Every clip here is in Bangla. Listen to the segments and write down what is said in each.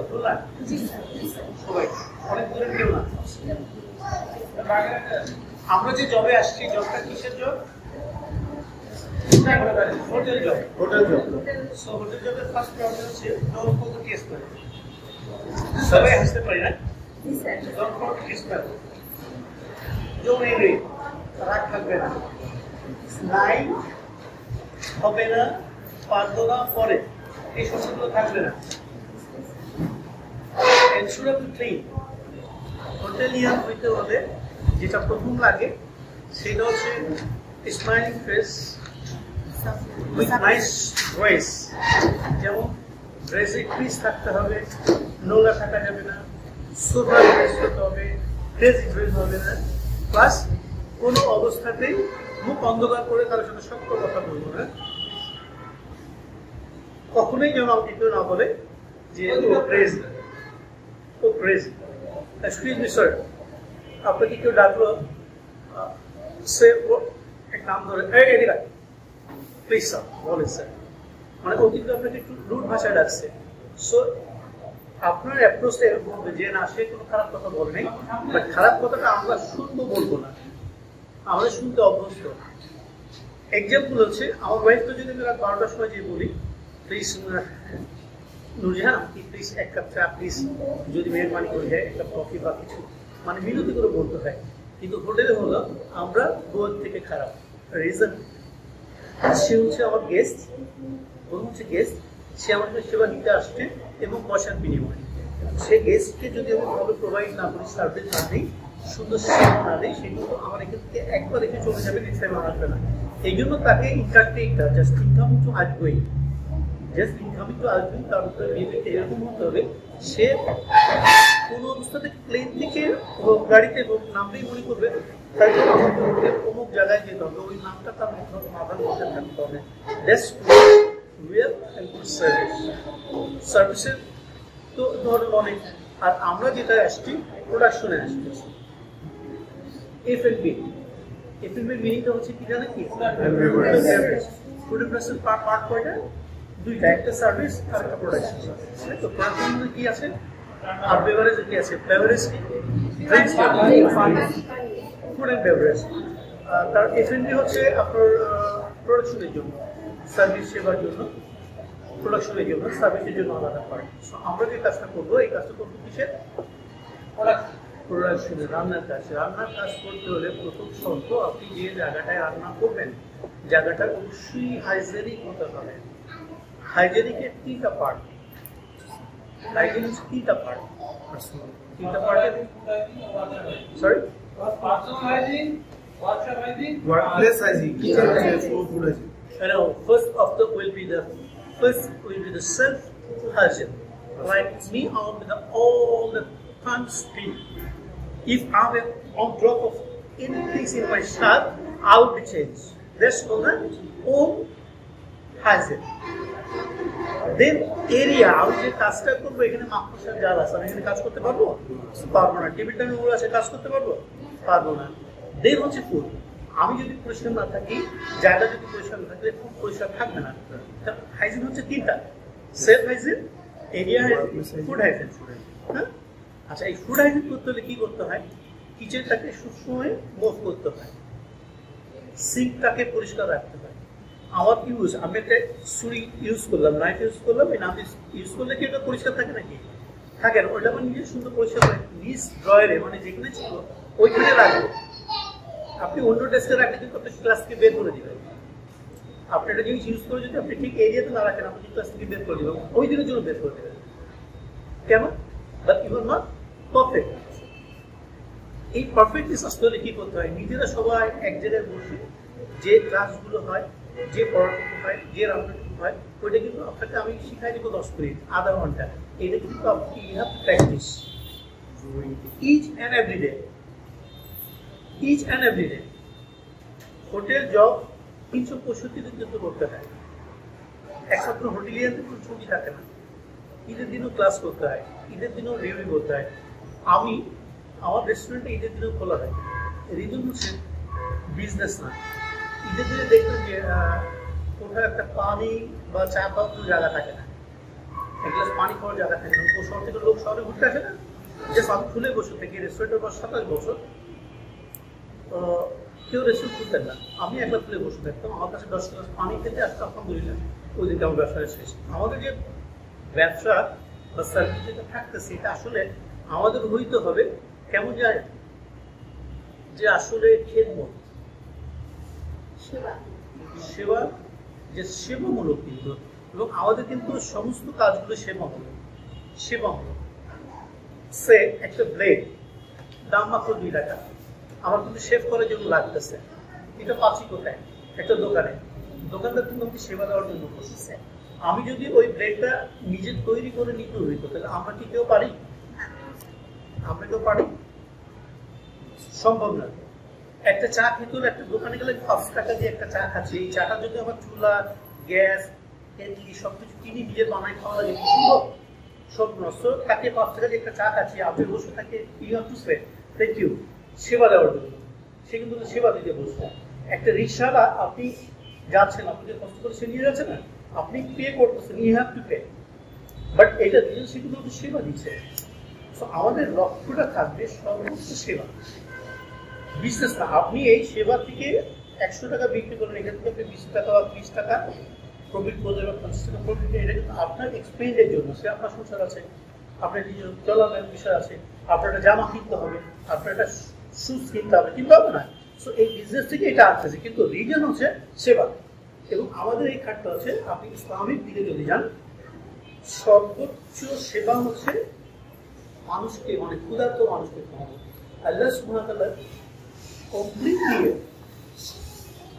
খুলনা সবাই অনেক দূরের কেউ না। আমরা যে জবে আসছি, জবটা কিসের job? Hotel job. Hotel job. So hotel জবের ফার্স্ট প্রবলেম হচ্ছে don't call the case man. সবাই হাসতে পারি না? Don't call the case man. Don't agri, রাগ থাকবে না, নাই হবে না, পারবো না, পরে এই শব্দগুলো থাকবে না। এনশুর ক্লিন হোটেলিয়ান হইতে হলে যেটা প্রথম লাগে সেটা হচ্ছে smiling face with nice voice. যেমন ড্রেসে ক্রিজ থাকতে হবে, নোংরা থাকা যাবে না, সোফা ড্রেস করতে হবে, ক্রেজি ড্রেস হবে না, প্লাস কোনো অবস্থাতেই মুখ অন্ধকার করে তার সাথে শক্ত কথা বলবো না। কখনোই যেন আমাকে কেউ না বলে যে ও ক্রেজি, ও ক্রেজি। এক্সকিউজ মি স্যার, আপনাকে কেউ ডাকলো, সে এক নাম ধরে এদিকে প্লিজ স্যার, বলেন স্যার, মানে ও কিন্তু আপনাকে একটু রুড ভাষায় ডাকছে। সো আপনার অ্যাপ্রোচটা এরকম হবে যে না, সে কোনো খারাপ কথা বলে নাই, বাট খারাপ কথাটা আমরা শুনবো, বলবো না, আমরা শুনতে অভ্যস্ত। এক্সাম্পল হচ্ছে আমার ওয়াইফকে যদি আমি রাত 12টার সময় যে বলি প্লিজ নুরজাহান প্লিজ এক কাপ চা প্লিজ, যদি মেহরবানি করে দেয় একটা কফি বা কিছু, মানে বিরতি করে বলতে হয়। কিন্তু হোটেলে হলো আমরা গোয়ার থেকে খারাপ। রিজন, সে হচ্ছে আমার গেস্ট, ওর হচ্ছে গেস্ট, সে আমাকে সেবা নিতে আসছে এবং পয়সার বিনিময়ে। সে গেস্টকে যদি আমি ভালো প্রোভাইড না করি, সার্ভিস না দিই, সুন্দর সেবা না দিই, সেগুলো আমার এখান থেকে একবার রেখে চলে যাবে, নেক্সট টাইম আসবে না। এই জন্য তাকে ইন্টারটেকটা জাস্ট ইনকাম টু আসবেই, জাস্ট ইনকামিং টু আসবেই। তার উপরে বিহেভিয়ারটা এরকম হতে হবে, সে কোনো অবস্থাতে প্লেন থেকে হোক গাড়িতে হোক নামলেই মনে করবে তাই জন্য আমাকে অমুক জায়গায় যেতে হবে, ওই নামটা তার মাথার মধ্যে থাকতে হবে। That's real and good service. সার্ভিসের তো ধরুন অনেক, আর আমরা যেটা আসছি প্রোডাকশনে আসছি। F&B মিনিংটা হচ্ছে কি জানেন কি? ফুড ইন্ডাস্ট্রির পার্ট কয়টা? দুইটা, একটা সার্ভিস আর একটা প্রোডাকশন। তো প্রোডাকশন কি আছে আর বেভারেজ কি আছে? বেভারেজ কি? Food and beverage. তার F&B হচ্ছে আপনার প্রোডাকশনের জন্য, সার্ভিস সেবার জন্য, প্রোডাকশনের জন্য, সার্ভিসের জন্য আলাদা পার্ট। সো আমরা যে কাজটা করবো, এই কাজটা করবো কিসের? প্রোডাকশনে, রান্নার কাজ। রান্নার কাজ করতে হলে প্রথম শর্ত, আপনি যে জায়গাটায় রান্না করবেন জায়গাটা অবশ্যই হাইজেনিক হতে হবে। হাইজেনিকের তিনটা পার্ট, হাইজেনিক তিনটা পার্ট, তিনটা পার্টের sorry personal hygiene, workshop hygiene, workplace hygiene, kitchen hygiene, food hygiene. First of the will be the self hygiene, like me on with all the sunscreen. If I have on drop of anything in my shirt, I will be changed. That's called the own hygiene. Then area, আমি যে কাজটা করবো এখানে মাকড়সার জাল আছে, আমি এখানে কাজ করতে পারবো? পারবো না। টেবিলটা নোংরা আছে, কাজ করতে পারবো? পারবো না। দেন হচ্ছে ফুড, আমি যদি পরিষ্কার না থাকি, জায়গা যদি পরিষ্কার না থাকলে ফুড পরিষ্কার থাকবে না। হাইজিন হচ্ছে তিনটা, self hygiene, area hygiene, food hygiene. হ্যাঁ, আচ্ছা, এই ফুড হাইজিন করতে হলে কি করতে হয়? কিচেনটাকে সবসময় মুভ করতে হয়, সিঙ্কটাকে পরিষ্কার রাখতে হয়। আমার ইউজ, আমি একটা ছুরি ইউজ করলাম, নাইফ ইউজ করলাম, এই নাইফ ইউজ করলে কি ওটা পরিষ্কার থাকে নাকি? থাকে না। ওটা মানে নিজে সুন্দর পরিষ্কার করে নিজ ড্রয়ারে, মানে যেখানে ছিল ওইখানে রাখবো। আপনি অন্য ডেস্কে রাখলে কিন্তু আপনি ক্লাস থেকে বের করে দিবেন। আপনি একটা জিনিস ইউজ করে যদি আপনি ঠিক এরিয়াতে না রাখেন, আপনি ক্লাস থেকে বের করে দেবেন, ওই দিনের জন্য বের করে দেবেন। কেন? But you are not perfect. এই পারফেক্টনেস আসলে কি করতে হয়? নিজেরা সবাই এক জায়গায় বসে যে ক্লাসগুলো হয়, যে পড়াশোনা হয়, যে রান্নাটুকু হয়, ওইটা কিন্তু আপনাকে আমি শিখাই দিব 10 মিনিট, আধা ঘন্টা। এটা কিন্তু আপনি you have to practice each and every day, each and every day. Hotel job 365 দিন কিন্তু করতে হয়। একমাত্র হোটেলিয়ানদের কোনো ছুটি থাকে না, ঈদের দিনও ক্লাস করতে হয়, ঈদের দিনও রিভিউ করতে হয়। আমি আমার রেস্টুরেন্টে ঈদের দিনও খোলা হয়। রিজন হচ্ছে বিজনেস না। ঈদের দিনে দেখবেন যে কোথাও একটা পানি বা চা পাওয়ার কোনো জায়গা থাকে না, এক গ্লাস পানি খাওয়ার জায়গা থাকে না। শহর থেকে লোক শহরে ঘুরতে আসে না, যে আমি খুলে বসে থাকি রেস্টুরেন্টের বয়স 27 বছর, কেউ রেস্টুরেন্ট খুলতেন না, আমি একবার খুলে বসে থাকতাম, আমার কাছে 10 গ্লাস পানি খেতে আসতে আলহামদুলিল্লাহ ওই দিনটা আমার ব্যবসাটা শেষ। আমাদের যে ব্যবসা বা সার্ভিস যেটা থাকতেছে এটা আসলে আমাদের হইতে হবে কেমন যায় যে আসলে খেদমত সেবা, যে সেবামূলক কিন্তু, এবং আমাদের কিন্তু সমস্ত কাজগুলো সেবামূলক। সে একটা ব্লেড দাম মাত্র 2 টাকা, আমার কিন্তু শেভ করার জন্য লাগতেছে, এটা পাচ্ছি কোথায়? একটা দোকানদার কিন্তু আমাকে সেবা দেওয়ার জন্য করতেছে। আমি যদি ওই ব্লেডটা নিজে তৈরি করে নিতে হইতো তাহলে আমরা কি কেউ পারি? আমরা কেউ পারি? সম্ভব না। একটা চা খেতে হলে একটা দোকানে গেলে 5 টাকা দিয়ে একটা চা খাচ্ছি, এই চাটা যদি আমার চুলা, গ্যাস, কেটলি সবকিছু কিনে নিজে বানাই খাওয়া লাগে সম্ভব? সব নষ্ট। তাকে 5 টাকা দিয়ে একটা চা খাচ্ছি, আপনি বসে থাকে থ্যাংক ইউ সেবা দেওয়ার জন্য, সে কিন্তু সেবা দিতে বসছে। একটা রিক্সাওয়ালা আপনি যাচ্ছেন, আপনি যে কষ্ট করে সে নিয়ে যাচ্ছেন না, আপনি পে করতেছেন, you have to pay, but এটা দিলে সে কিন্তু সেবা দিচ্ছে। আমাদের লক্ষ্যটা থাকবে সর্বোচ্চ সেবা, বিজনেস না। আপনি এই সেবা থেকে 100 টাকা বিক্রি করেন, এখান থেকে আপনি 20 টাকা বা 30 টাকা প্রফিট করলে বা 50 টাকা প্রফিট, এটা কিন্তু আপনার এক্সপেন্ডের জন্য। সে আপনার সংসার আছে, আপনার নিজের চলার বিষয় আছে, আপনার একটা জামা কিনতে হবে, আপনার একটা শুজ কিনতে হবে, কিনতে হবে না। সো এই বিজনেস থেকে এটা আসতেছে, কিন্তু রিজন হচ্ছে সেবা। এবং আমাদের এই খাটটা হচ্ছে, আপনি ইসলামিক দিকে যদি যান, সর্বোচ্চ সেবা হচ্ছে মানুষকে, মানে ক্ষুধার্ত মানুষকে খাওয়ানো। আল্লাহ সুবহানাহু ওয়া তাআলা কমপ্লিটলি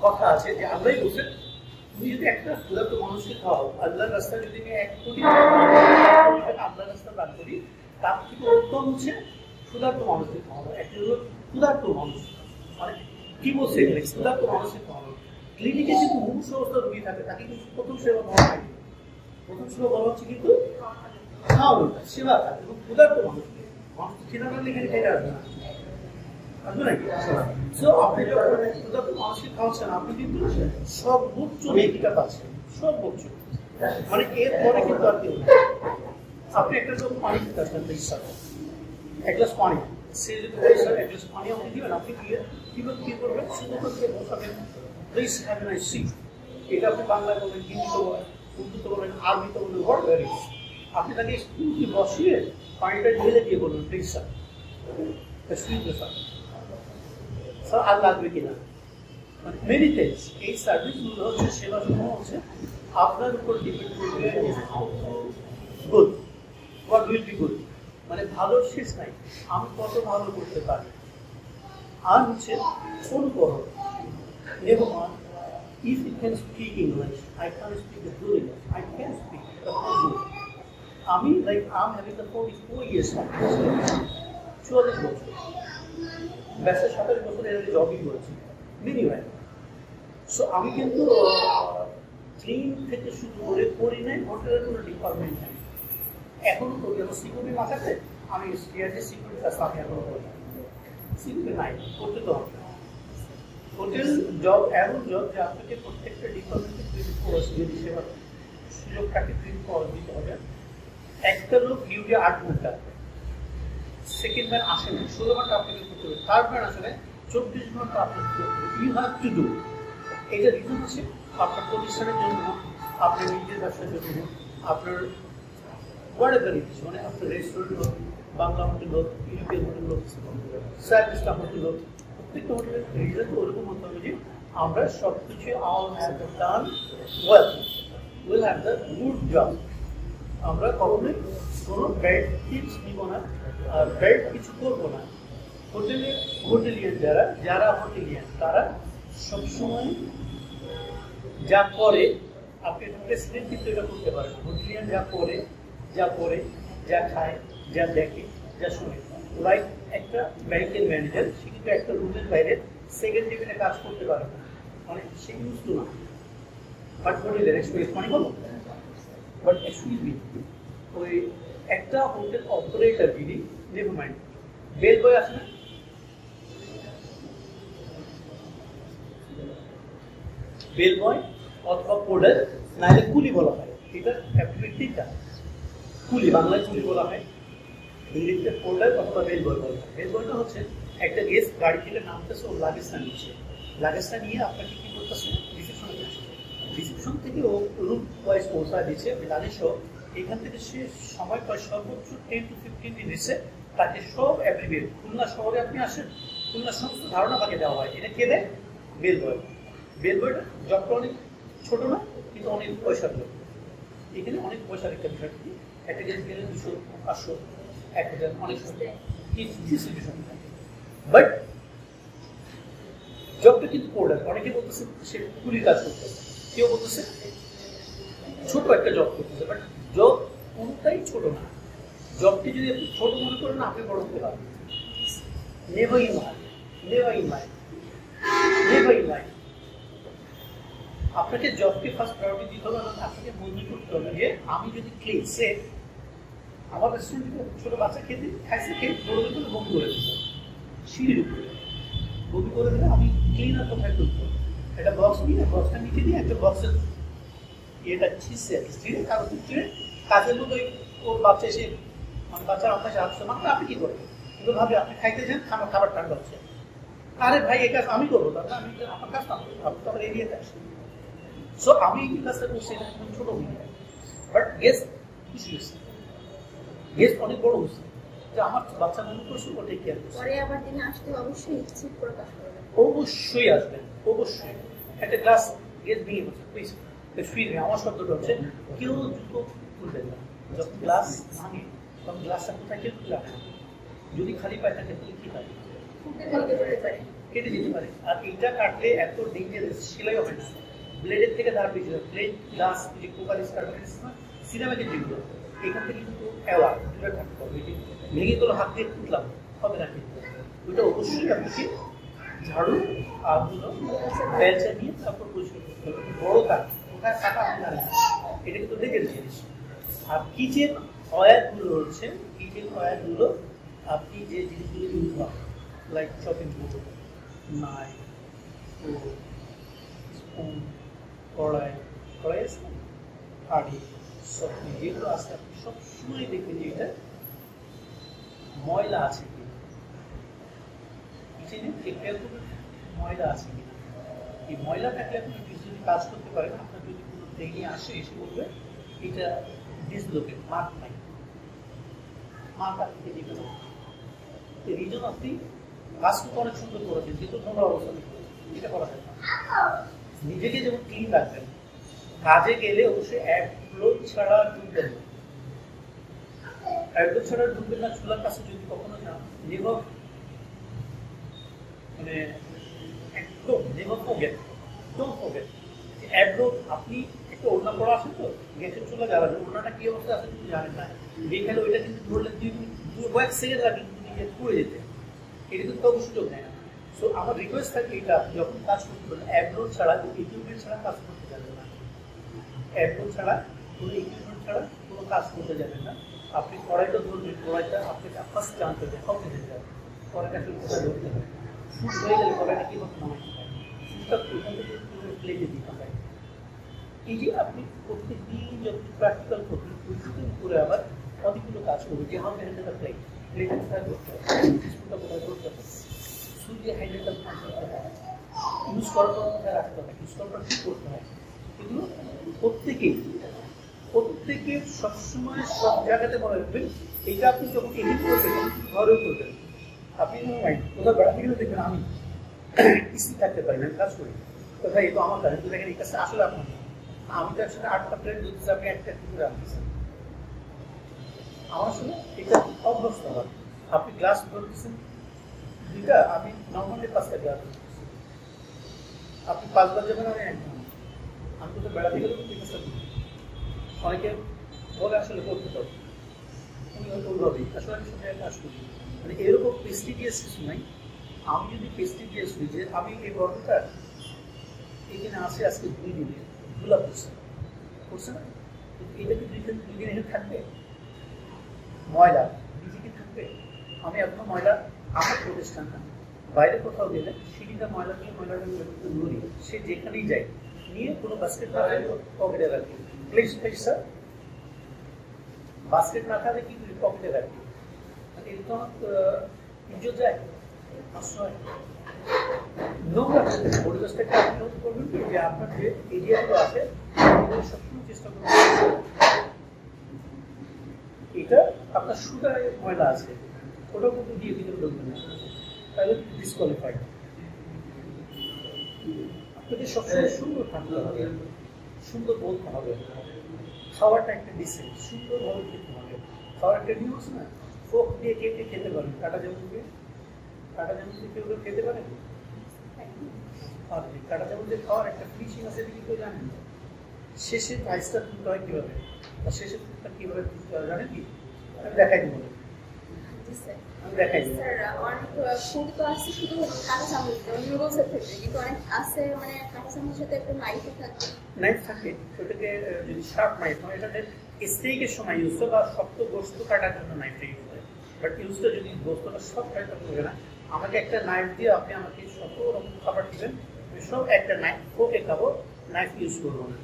কথা আছে যে আমরাই বলছেন, তুমি যদি একটা ক্ষুধার্ত মানুষকে খাওয়াও, আল্লাহর রাস্তায় যদি আমি 1 কোটি আল্লাহর রাস্তা দান করি, তার থেকে উত্তম হচ্ছে ক্ষুধার্ত মানুষকে খাওয়ানো। একটা হলো ক্ষুধার্ত মানুষ, মানে কি বলছে ক্ষুধার্ত মানুষকে খাওয়ানো। ক্লিনিকে যদি মুমূর্ষু অবস্থা রোগী থাকে, তাকে কিন্তু প্রথম সেবা বলা হয়, প্রথম সেবা বলা হচ্ছে কিন্তু খাওয়ানো, সেবা থাকে। এবং ক্ষুধার্ত মানুষকে, মানুষ খেতে পারলে এখানে খেতে আসবে না, আসবে নাকি? আপনি যখন ক্ষুধার্ত মানুষকে খাওয়াচ্ছেন, আপনি কিন্তু সর্বোচ্চ নেকিটা পাচ্ছেন, সর্বোচ্চ, মানে এরপরে কিন্তু আর কেউ নেই। আপনি একটা লোক পানি খেতে আসবেন, 1 গ্লাস পানি, সে যদি 1 গ্লাস পানি আপনি দিবেন, আপনি কিভাবে কি করবেন? শুধু দিয়ে বসাবেন, please have a nice sea. এটা আপনি বাংলায় বলেন, হিন্দিতে বলেন, উর্দুতে বলেন, আরবিতে বলেন, হোয়াট এভার ইট ইজ। আপনি তাকে স্কুলকে বসিয়ে পানিটা ঢেলে দিয়ে বলুন, প্লিজ স্যার, স্যার আর লাগবে কিনা। মেনি থিংস, এই সার্ভিসগুলো হচ্ছে, সেবাসমূহ হচ্ছে আপনার উপর ডিপেন্ড করবে। Good, what will be good, মানে ভালোর শেষ নাই, আমি কত ভালো করতে পারি। আর হচ্ছে অনুকরণ। Nevermind, if you can speak English, I can't speak the good English. I can speak the whole good. I'm having the 44 years of 44 বছর, ব্যবসা 27 বছর এর আগে জবই করেছি মিনিমাম। সো আমি কিন্তু ক্লিন থেকে শুরু করে করি নাই, হোটেলের কোনো ডিপার্টমেন্ট নেই, এখনো করি। আমার সিকিউরিটি মাথাতে আমি সিকিউরিটি কাজ আমি এখনো করি, সিকিউরিটি নাই, করতে তো হবে। হোটেল জব এমন জব যে আপনাকে প্রত্যেকটা ডিপার্টমেন্টে 24 আওয়ার্স যদি সেবা সুযোগটাকে 24 আওয়ার্স দিতে হবে। একটা লোক ডিউটি 8 ঘন্টা, সেকেন্ড ম্যান আসে না, 16 ঘন্টা আপনাকে করতে হবে, থার্ড ম্যান আসে না, 24 ঘন্টা আপনাকে করতে হবে। You have to do. এটা রিজন হচ্ছে আপনার প্রতিষ্ঠানের জন্য, আপনার নিজের ব্যবসার জন্য, আপনার হোয়াটএভার ইট ইজ, মানে আপনার রেস্টুরেন্ট হোক, বাংলা হোটেল হোক, ইউরোপিয়ান হোটেল হোক, সার্ভিসটা হোটেল হোক, প্রত্যেকটা হোটেলের রিজন তো ওরকম হতে হবে যে আমরা সব কিছু all have done well, will have the good job। আমরা কখনোই কোনো ব্যাড টিপস দিব না, আর ব্যাড কিছু করবো না। হোটেলিয়ান যারা হোটেলিয়ান, তারা সবসময় যা করে, আপনি প্রেসিডেন্ট কিন্তু এটা করতে পারেন। হোটেলিয়ান যা করে, যা খায়, যা দেখে, যা শুনে, লাইক একটা ব্যাংকের ম্যানেজার, সে কিন্তু একটা রুমের বাইরে সেকেন্ড টেবিলে কাজ করতে পারে না, মানে সে ইউজ টু না। বাট হোটেলের এক্সপিরিয়েন্স মানে বলো, বাট এক্সকিউজ মি, ওই একটা হোটেল অপারেটর যিনি, নেভার মাইন্ড, বেল বয় আছে না, বেল বয় অথবা পোর্টার, নাহলে কুলি বলা হয়, এটা অ্যাপ্লিকেটিভটা। কুলি, বাংলায় কুলি বলা হয়, ইংরেজিতে ফোল্ডার অথবা বেল বয় বলা হয়। বেল বয়টা হচ্ছে একটা গেস্ট গাড়ি থেকে নামতেছে, ওর লাগেজটা নিচ্ছে, লাগেজটা নিয়ে আপনাকে কি করতেছে, রিসেপশনে যাচ্ছে, রিসেপশন থেকে ও রুম ওয়াইজ পৌঁছায় দিচ্ছে লাগেজ সহ। এখান থেকে সে সময় পায় সর্বোচ্চ 10 to 15 মিনিটে, তাকে সব অ্যাপ্লিকেট। খুলনা শহরে আপনি আসেন, খুলনার সমস্ত ধারণা তাকে দেওয়া হয়। এটা কে দেয়? বেল বয়। বেল বয়টা জবটা অনেক ছোট না, কিন্তু অনেক পয়সার জব। এখানে অনেক পয়সার একটা বিষয়, একটা গেস্ট গেলে 200, 500, 1000 অনেক বাট জবটা কিন্তু প্রোডাক্ট। অনেকে বলতেছে সে কুলির কাজ করতেছে, কেউ বলতেছে ছোট একটা জব করতেছে, বাট জব কোনটাই ছোট না। জবটি যদি আপনি ছোট মনে করেন, আপনি বড় হতে পারবেন। Never in life, never in life, never in life. আপনাকে জবকে ফার্স্ট প্রায়োরিটি দিতে হবে। আপনাকে মনে করতে হবে যে আমি যদি ক্লিন সেফ, আমার রেস্টুরেন্টে ছোট বাচ্চা খেতে খাইছে, খেয়ে বড় করে বমি করে দিচ্ছে, সিঁড়ির উপরে বমি করে দিলে আমি ক্লিনার কোথায় তুলবো? একটা বক্স নিয়ে বক্সটা নিচে দিয়ে একটা বক্সের এটা ছিঁড়ছে, ছিঁড়ে কাগজ ছিঁড়ে কাজের মতো ওর বাচ্চা এসে, মানে বাচ্চার অভ্যাসে আসছে, মানে আপনি কি করবেন? কিন্তু ভাবে আপনি খাইতে যান, খাবার ঠান্ডা হচ্ছে, আরে ভাই এই কাজ আমি করবো, তাহলে আমি আমার কাজ না করবো, আপনি তো আমার এরিয়াতে আসেন। সো আমি এই কাজটা করছি, এটা একদম ছোট হয়ে যায়। বাট গেস্ট খুশি হয়েছে, গেস্ট অনেক বড় হয়েছে যে আমার বাচ্চা মনে করছে, ও টেক কেয়ার করছে। পরে আবার দিনে আসলে অবশ্যই ইচ্ছে প্রকাশ করবেন, অবশ্যই আসবেন, অবশ্যই। একটা গ্লাস গেস্ট ভেঙে পড়ছে, প্লিজ ফিরবে। আমার শব্দটা হচ্ছে কেউ জুতো খুলবেন না, যখন গ্লাস ভাঙে তখন গ্লাসটা কোথায় কেউ খুলে রাখে না। যদি খালি পায় থাকে তাহলে কি পায়? কেটে যেতে পারে। আর এইটা কাটলে এত ডেঞ্জারাস, সেলাই হবে না, ব্লেডের থেকে ধার বেশি হয়। ব্লেড, গ্লাস, যে কোকারিস কার্বনেস না, সিনেমাকে যেগুলো, এখান থেকে কিন্তু অ্যাওয়ার দূরে থাকতে হবে। ভেঙে গেলো, হাত দিয়ে খুঁজলাম হবে না, কিন্তু ওইটা অবশ্যই আপনাকে ঝাড়ু আর বেলচা নিয়ে তারপর পরিষ্কার করতে হবে। বড় কাজ, ওটা কাটা আমি জানি না, এটা কিন্তু লেগের জিনিস। আর কিচেন ওয়্যারগুলো হচ্ছে, কিচেন ওয়্যারগুলো আপনি যে জিনিসগুলো ইউজ হয়, like chopping board, knife, spoon, কড়াই আছে, হাঁড়ি, সবজি, যেগুলো আছে আপনি সবসময় দেখবেন যে এটা ময়লা আছে কিনা, কিচেনে ময়লা আছে কিনা। এই ময়লা থাকলে আপনি যদি কাজ করতে পারেন, আপনার যদি কোনো ট্রেনে আসে, এসে বলবে এটা ডিসলোকেট, মার্ক নাই, মার্ক আপনি দিতে হবে। এই জন্য আপনি কাজ করতে অনেক সুন্দর করেছেন, কিন্তু তোমরা অবস্থা এটা করা যায় না। নিজেকে যেমন ক্লিন রাখবেন, কাজে গেলে অবশ্যই একদম ছাড়া ঢুকবেন না, একদম ছাড়া ঢুকবেন না। চুলার কাছে যদি কখনো যান, নেভার, মানে একদম নেভার ফরগেট, ডোন্ট ফরগেট। একদম আপনি একটা ওড়না পড়া আছে তো, গ্যাসের চুলা জ্বালাবে, ওড়নাটা কি অবস্থা আছে কিন্তু জানেন না, যেখানে ওইটা কিন্তু ধরলে 2 সেকেন্ড লাগে কিন্তু পড়ে যেতে, এটা কিন্তু কাউকে সুযোগ নেয় না। সো আমার রিকোয়েস্ট থাকে, এটা যখন কাজ করতে পারেন একদম ছাড়া, ইকুইপমেন্ট ছাড়া কাজ করতে যাবেন না, একদম ছাড়া, কোনো ইকুইপমেন্ট ছাড়া কোনো কাজ করতে যাবেন না। আপনি কড়াইটা ধরবেন, কড়াইটা আপনাকে ফার্স্ট জানতে হবে, কখন যেতে যাবে, কড়াইটা কোথায় ধরতে হবে, ফুড হয়ে গেলে কড়াইটা কীভাবে নামাইতে হয়, ফুডটা ওখান থেকে প্লেটে দিতে হয়। এই যে আপনি প্রত্যেক দিন যত প্র্যাকটিক্যাল করবেন, ওইটুকুর উপরে আবার অনেকগুলো কাজ করবে, যে হবে হ্যান্ডেলটা প্লেটে কোথায় ধরতে হবে, স্পুনটা কোথায় ধরতে হবে, সুইচে হ্যান্ডেলটা ইউজ করার পর কোথায় রাখতে হবে, ইউজ করার পর কী করতে হয়, এগুলো প্রত্যেকে সবসময় সব জায়গাতে মনে রাখবেন। এইটা আপনি যখন এডিট করবেন, ঘরেও করবেন, আপনি কোথাও বেড়াতে গেলে দেখবেন আমি স্থির থাকতে পারি না, আমি কাজ করি, কোথায় এই তো আমার কাজ, কিন্তু দেখেন এই কাজটা আসলে আপনার, আমি তো একসাথে 8টা প্লেট ধরতেছি, আপনি একটা করে রাখতেছেন, আমার আসলে এটা অভ্যস্ত হয়। আপনি গ্লাস ধরতেছেন 2টা, আমি নর্মালি 5টা গ্লাস ধরতেছি, আপনি 5 বার যাবেন, আমি একদম, আমি কোথাও বেড়াতে গেলে এই কাজটা করি। অনেকে বলে আসলে করতে পারবো, আমি হয়তো ওইভাবেই আসলে আমি সব জায়গায় কাজ করি, মানে এরকম প্রেস্টিজিয়াস কিছু নাই। আমি যদি প্রেস্টিজিয়াস হই যে আমি এই গর্বটা এখানে আসে আজকে 2 দিনে ধুলা করছে না, এটা কি 2 দিন এখানে থাকবে, ময়লা নিজেকে থাকবে। আমি এখনো ময়লা আমার প্রতিষ্ঠান না, বাইরে কোথাও গেলে সিঁড়িটা ময়লা নিয়ে ময়লাটা ধরি, সে যেখানেই যায় নিয়ে কোনো বাস্কেট পকেটে রাখবে, প্লিজ প্লিজ স্যার, বাস্কেট না থাকলে কি করি পকেটে রাখি, এর তো ইজ্জত যায়, আশ্রয় নোংরা পরিবেশটাকে আপনি নোট করবেন যে আপনার যে এরিয়াগুলো আছে এগুলো সবসময় চেষ্টা করবেন এটা আপনার সুগারে ময়লা আছে ওটাও কিন্তু দিয়ে ভিতরে ঢুকবে না, তাহলে ডিসকোয়ালিফাইড। আপনাকে সবসময় সুন্দর থাকতে হবে, সুন্দর বলতে হবে, খাবারটা একটা ডিসেন্ট সুন্দরভাবে খেতে হবে। খাবার একটা নিউজ না, ফোক দিয়ে কেটে খেতে পারেন, কাটা যেমন দিয়ে কেউ খেতে পারেন, কাটা যেমন দিয়ে খাওয়ার একটা ফিনিশিং আছে এটা কেউ জানেন না। শেষে রাইসটা তুলতে হয় কীভাবে, আর শেষে তুলতে কীভাবে তুলতে হয় জানেন কি, আমি দেখাই দেবো, আমি দেখাই দেবো। ফুড তো আছে শুধু কাঁচা চামচ নুডলসের ক্ষেত্রে, কিন্তু অনেক আছে মানে কাঁচা চামচের সাথে একটু নাইফও থাকে, নাইফ থাকে ওটাকে যদি শার্প নাইফ হয় এটাতে স্টেকের সময় ইউজ হয় বা শক্ত গোস্ত কাটার জন্য নাইফটা ইউজ হয়, বাট ইউজটা যদি গোস্তটা সব কাটা করবে না, আমাকে একটা নাইফ দিয়ে আপনি আমাকে শত রকম খাবার দিবেন, আমি সব একটা নাইফ ফোকে খাবো, নাইফ ইউজ করবো না।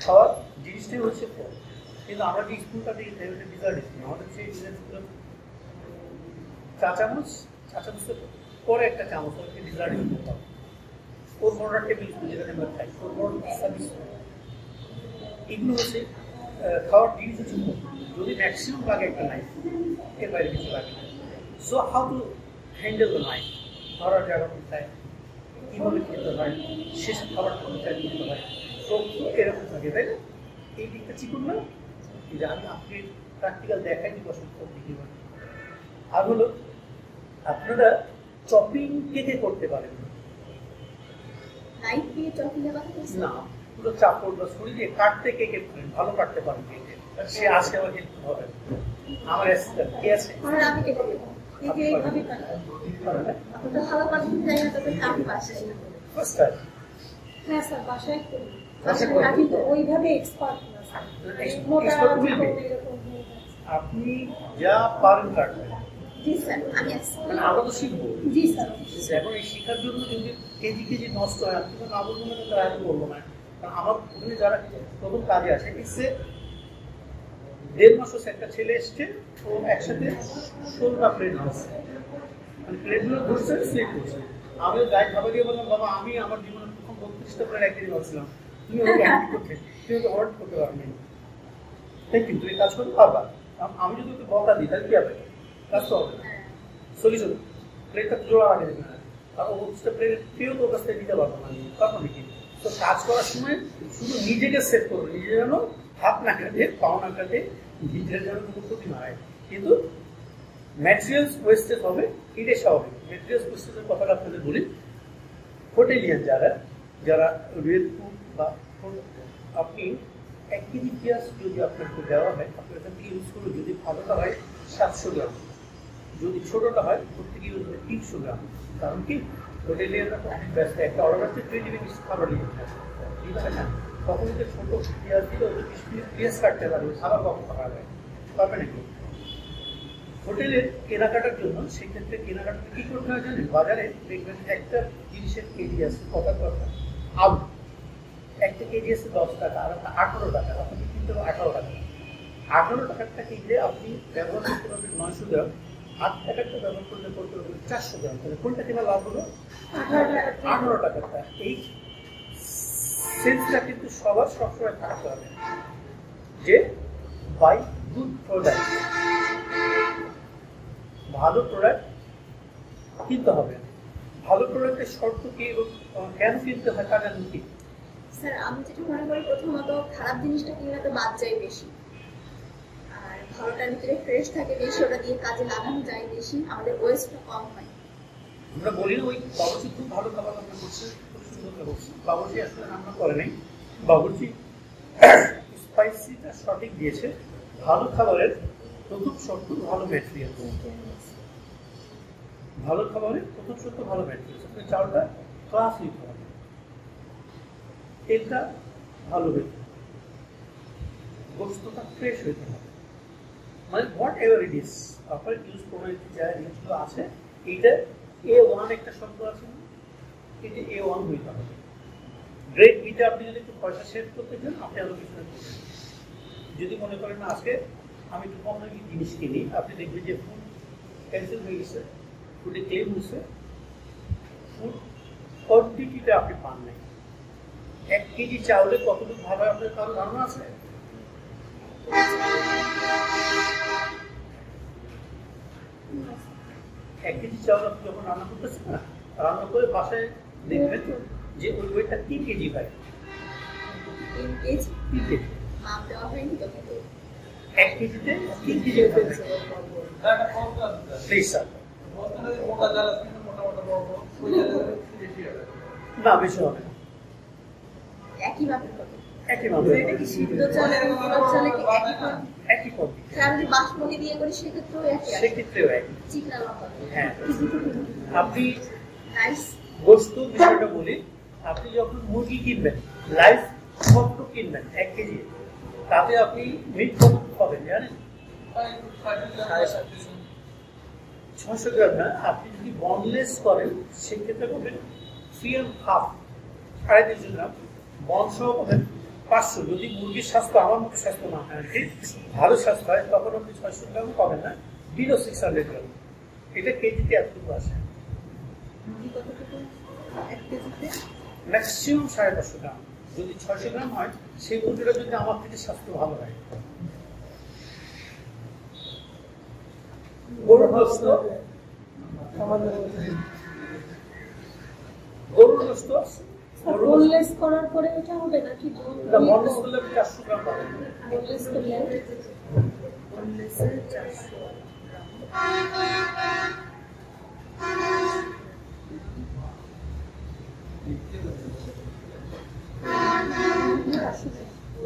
খাওয়ার জিনিসটাই হচ্ছে ফোক, কিন্তু আমরা যে স্পুনটা দিয়ে ডিজার্ট দিচ্ছি আমাদের সেই ডিজার্টগুলো চা চামচ পরে একটা চামচ ওকে ডিজার্ট ইউজ করতে হবে, ওর বড় টেবিল স্পুন যেটা আমরা খাই ওর বড় সার্ভিস, এগুলো হচ্ছে খাওয়ার জিনিস হচ্ছে যদি ম্যাক্সিমাম লাগে একটা নাইফ, এর বাইরে কিছু লাগে না। So how to handle the knife, ধরার জায়গা কোথায়, কীভাবে খেতে হয়, শেষ খাবারটা কোথায় দিতে হয়, তো এরকম থাকে, তাই না? এই দিকটা চিকুন না, যে আমি আপনি প্র্যাকটিক্যাল দেখাই দিব আসলে কীভাবে। আর হলো আপনারা চপিং কে করতে পারেন নাইফ দিয়ে চপিংয়ের কথা বলছি না, পুরো চাপড় বা ছুরি দিয়ে কাটতে কে পারেন, ভালো কাটতে পারেন কে, সে আজকে আমার হেল্প হবে, আমার কে আছে আমি কেটে দেবো, কিন্তু এইভাবে কাটতে ভালো কাটতে চাই না, তবে কাটি বাসায় ফার্স্ট টাইম। হ্যাঁ স্যার, বাসায় বাসায় কাটি তো ওইভাবে এক্সপার্ট না স্যার, Expert will be। আপনি যা পারেন কাটবেন। জি স্যার, আমি আছি, মানে আমরা তো শিখবো। জি স্যার। এখন এই শিক্ষার জন্য যদি কেজি নষ্ট হয়, আমি তো আবার মনে করতে আগে বলবো না, কারণ আমার ওখানে যারা প্রথম কাজে আসে এসে 1.5 মাস একটা ছেলে এসছে, ও একসাথে 16টা প্লেট ধরছে, মানে প্লেটগুলো ধরছে স্লিপ করছে, আমিও গায়ে খাবার দিয়ে বললাম বাবা আমি আমার জীবনে প্রথম 32টা প্লেট একদিন ধরছিলাম, তুমি ওকে অ্যাক্টিভ করতে, তুমি তো অর্ড করতে পারবে না, তাই কিন্তু এই কাজ করতে পারবা, আমি যদি ওকে বকা দিই তাহলে কি হবে, কাজ তো হবে না, সলিউশন প্লেটটা জোড়া আগে দেবে না, আর ও 32টা প্লেট কেউ তোর কাছ থেকে দিতে পারবো না, তারপর নাকি তো কাজ করার সময় শুধু নিজেকে সেভ করবো, নিজে যেন হাত না কাটে পাও না কাটে, নিজের যেন কোনো ক্ষতি না হয়, কিন্তু ম্যাটেরিয়ালস ওয়েস্টেজ হবে, এটাই স্বাভাবিক। ম্যাটেরিয়ালস ওয়েস্টেজের কথাটা আপনাদের বলি, হোটেলিয়ান যারা রিয়েল ফুড বা আপনি 1 কেজি পেঁয়াজ যদি আপনাকে দেওয়া হয়, আপনার এখান থেকে ইউজ করলে যদি ভালোটা হয় 700 গ্রাম, যদি ছোটোটা হয় প্রত্যেকে ইউজ করে 300 গ্রাম, কারণ কি হোটেলিয়ানরা তো অনেক ব্যস্ত, একটা অর্ডার হচ্ছে 20 মিনিট খাবার নিয়ে ঠিক আছে না, তখন যদি ছোটো পেঁয়াজ দিলে ওদের 20 মিনিট পেঁয়াজ কাটতে পারবে, খাবার কখন খাওয়া যায় পারবে নাকি? হোটেলের কেনাকাটার জন্য সেক্ষেত্রে কেনাকাটা কি করতে হয় জানেন, বাজারে দেখবেন একটা জিনিসের কেজি আছে কত টাকা, আলু একটা কেজি আছে 10 টাকা, আর একটা 18 টাকা, আপনাকে কিনতে হবে 18 টাকা, 18 টাকারটা কিনলে আপনি ব্যবহার করতে পারবেন 900 গ্রাম, 8 টাকারটা ব্যবহার করলে করতে পারবেন 400 গ্রাম, তাহলে কোনটা কেনা লাভ হলো? 18 টাকারটা। এই সেন্সটা কিন্তু সবার সবসময় থাকতে হবে যে বাই গুড প্রোডাক্ট, ভালো প্রোডাক্ট কিনতে হবে। ভালো প্রোডাক্টের শর্ত কি এবং কেন কিনতে হয় তা জানেন কি? স্যার আমি যেটা মনে করি, প্রথমত খারাপ জিনিসটা কিনলে তো বাদ যায় বেশি, আর ভালোটার ভিতরে ফ্রেশ থাকে বেশি, ওটা দিয়ে কাজে লাগানো যায় বেশি, আমাদের ওয়েস্টটা কম হয়। আমরা বলি না ওই বাবুর্চি খুব ভালো খাবার রান্না করছে, খুব সুন্দর করছে, বাবুর্চি আসলে রান্না করে নাই, বাবুর্চি স্পাইসিটা সঠিক দিয়েছে। ভালো খাবারের প্রথম শর্ত ভালো ম্যাটেরিয়াল, ভালো খাবারের প্রথম শর্ত ভালো ম্যাটেরিয়াল, আপনি চালটা ক্লাস নিতে হবে, তেলটা ভালো হইতে হবে, গোস্তটা ফ্রেশ হইতে হবে, মানে হোয়াট এভার ইট ইজ আপনার ইউজ করে যা জিনিসগুলো আছে, এইটা A1 একটা শব্দ আছে, এটা A1 হইতে হবে। গ্রেড বিটা আপনি যদি একটু পয়সা সেভ করতে চান আপনি আরো কিছু করবেন, যদি মনে করেন না আজকে আমি একটু কম দামি জিনিস কিনি, আপনি দেখবেন যে ফুড ক্যান্সেল হয়ে গেছে, ফুডে ক্লেম হয়েছে, ফুড কোয়ান্টিটিটা আপনি পান নাই। 1 কেজি চাউলে কতটুকু ভালো হয় আপনার কারো ধারণা আছে? এক কেজি চাউল আপনি যখন রান্না করতেছেন না, রান্না করে বাসায় দেখবেন যে ওই ওয়েটটা 3 কেজি হয়। 3 কেজি 3 কেজি মাপ দেওয়া হয়নি তো, 1 কেজিতে 3 কেজি হয়েছে। না বেশি হবে না, একই মাপের কত? একই মাপে। এটা কি সিদ্ধ চাল এবং পোড়া চালে কি একই কত? একই কোয়ান্টিটি। স্যার যদি বাসমতি দিয়ে করি সেক্ষেত্রেও একই আসে? সেক্ষেত্রেও একই। চিকনা লঙ্কা। হ্যাঁ, আপনি রাইস গোস্ত বিষয়টা বলি, আপনি যখন মুরগি কিনবেন, লাইভ কত কিনবেন 1 কেজি, তাতে আপনি মিট কত পাবেন জানেন? 600 গ্রাম না। আপনি যদি বনলেস করেন সেক্ষেত্রে পাবেন 3.5 3.5 গ্রাম, বন সহ পাবেন 500। যদি মুরগির স্বাস্থ্য আমার মতো স্বাস্থ্য না হয়, ঠিক ভালো স্বাস্থ্য হয়, তখন আপনি 600 গ্রাম পাবেন না, বিলো 600 গ্রাম। এটা কেজিতে এতটুকু আসে, মুরগি কতটুকু 1 কেজিতে? ম্যাক্সিমাম 550 গ্রাম। যদি 600 গ্রাম হয়, সেই মুরগিটা যদি আমার থেকে স্বাস্থ্য ভালো হয়। গরুর গোস্ত, গরুর গোস্ত বোনলেস করার পরে এটা হবে নাকি? বনলেস করলে 400 গ্রাম পাবেন। বোনলেস করলে বনলেসে 400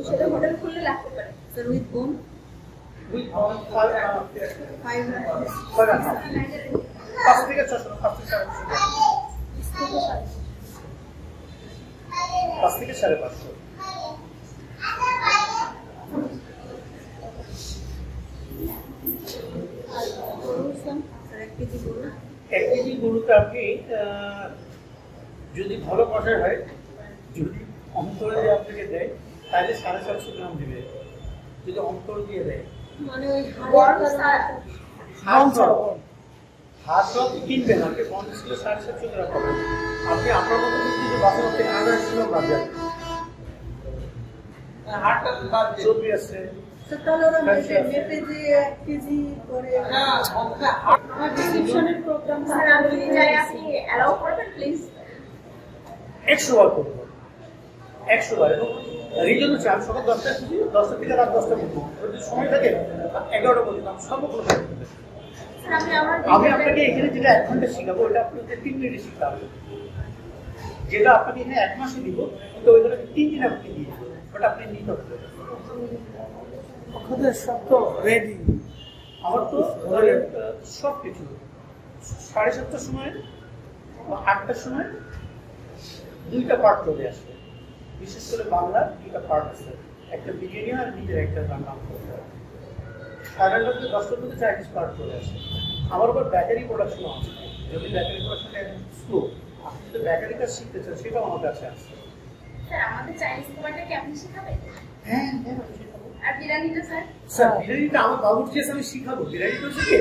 সেটা হোটেল খুললে লাগতে পারে স্যার, উইথ বোন With 5 থেকে 600, 5 থেকে 550। স্যার 1 কেজি গরু 1 কেজি গরুতে আপনি যদি ভালো কষাই হয়, যদি অন্তরে দিয়ে আপনাকে দেয়, তাহলে 750 গ্রাম দিবে। যদি অন্তর দিয়ে দেয়, মানে ওই বড় স্যার হাত সব কিনবেন, আপনি 50 কিলো 750 গ্রাম পাবেন। আপনি আপনার মতো কিন্তু বাজার থেকে 800 গ্রাম বাজার চর্বি আছে। স্যার তাহলে ওরা মেপে যে 1 কেজি করে আমার ডিসক্রিপশনের প্রোগ্রাম স্যার আমি যদি চাই আপনি অ্যালাউ করবেন প্লিজ? 100 বার করবো, 100 বার। এবং রিজনও চান সকাল 10টা থেকে 10টা থেকে রাত 10টা পর্যন্ত, যদি সময় থাকে 11টা পর্যন্ত আমি সর্বগুলো স্যার আমি আপনাকে এখানে যেটা 1 ঘন্টা শিখাবো, ওটা আপনাকে 3 মিনিটে শিখতে হবে। যেটা আপনাকে এখানে 1 মাসে দিব, তো ওইগুলো 3 দিন আপনি দিয়ে দেবো, ওটা আপনি নিতে হবে। সব তো রেডি, আমার তো সব কিছু 7:30টার সময় বা 8টার সময় 2টা পার্ট চলে আসবে। বিশেষ করে বাংলার 2টা পার্ট আছে, একটা বিরিয়ানি আর নিজের একটা রান্না করতে হবে। 9:30 থেকে 10টার মধ্যে চাইনিজ পার্ট চলে আসে। আমার আবার ব্যাটারি প্রোডাকশন আছে, যদি ব্যাটারি প্রোডাকশনটা একদম স্লো, আপনি যদি ব্যাটারি কাজ শিখতে চান সেটাও আমার কাছে আছে। স্যার আমাদের চাইনিজ খাবারটা কি আপনি শেখাবেন? হ্যাঁ হ্যাঁ, আমি শিখাবো। আর বিরিয়ানিটা স্যার? স্যার বিরিয়ানিটা আমার বাবুর চেয়ে আমি শিখাবো। বিরিয়ানি করছে কি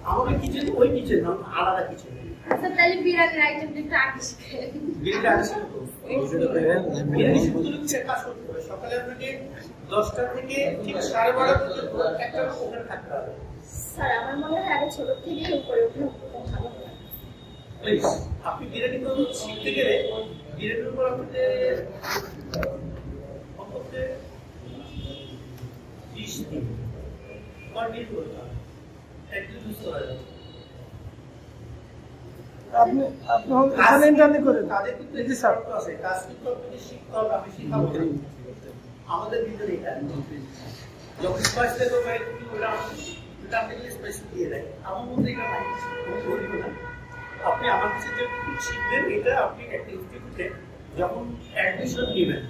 আমাদের কিচেন, ওই কিচেন না, আলাদা কিচেন। স্যার তাহলে বিরিয়ানির আইটেমটা একটু আগে শিখে বিরিয়ানি আগে শিখাবো। বিরিয়ানি শিখতে হলে কাজ করতে হবে। সকালে আপনাকে 10টা থেকে ঠিক 12:30 পর্যন্ত একটা ওখানে থাকতে হবে। স্যার আমার মনে হয় আগে ছোট থেকেই উপরে উঠলে ভালো হয়। প্লিজ, আপনি বিরিয়ানি তো শিখতে গেলে বিরিয়ানির উপর আপনাকে অন্তত 20 দিন কন্টিনিউ করতে হবে, একদিন মিস করা যাবে। আপনি এখানে ইন্টারনি করেন। তাদের কিন্তু এই যে শর্ত আছে, কাজ কিন্তু আপনাকে শিখতে হবে, আমি শিখাবো না। আমাদের ভিতরে এটা যখন স্পাইস দেবো ভাই, তুমি ওটা আপনাকে স্পাইস দিয়ে দেয়, আমার মধ্যে এটা নাই, আমি বলবো না। আপনি আমার কাছে যে শিখবেন, এটা আপনি একটা ইনস্টিটিউটে যখন অ্যাডমিশন নেবেন,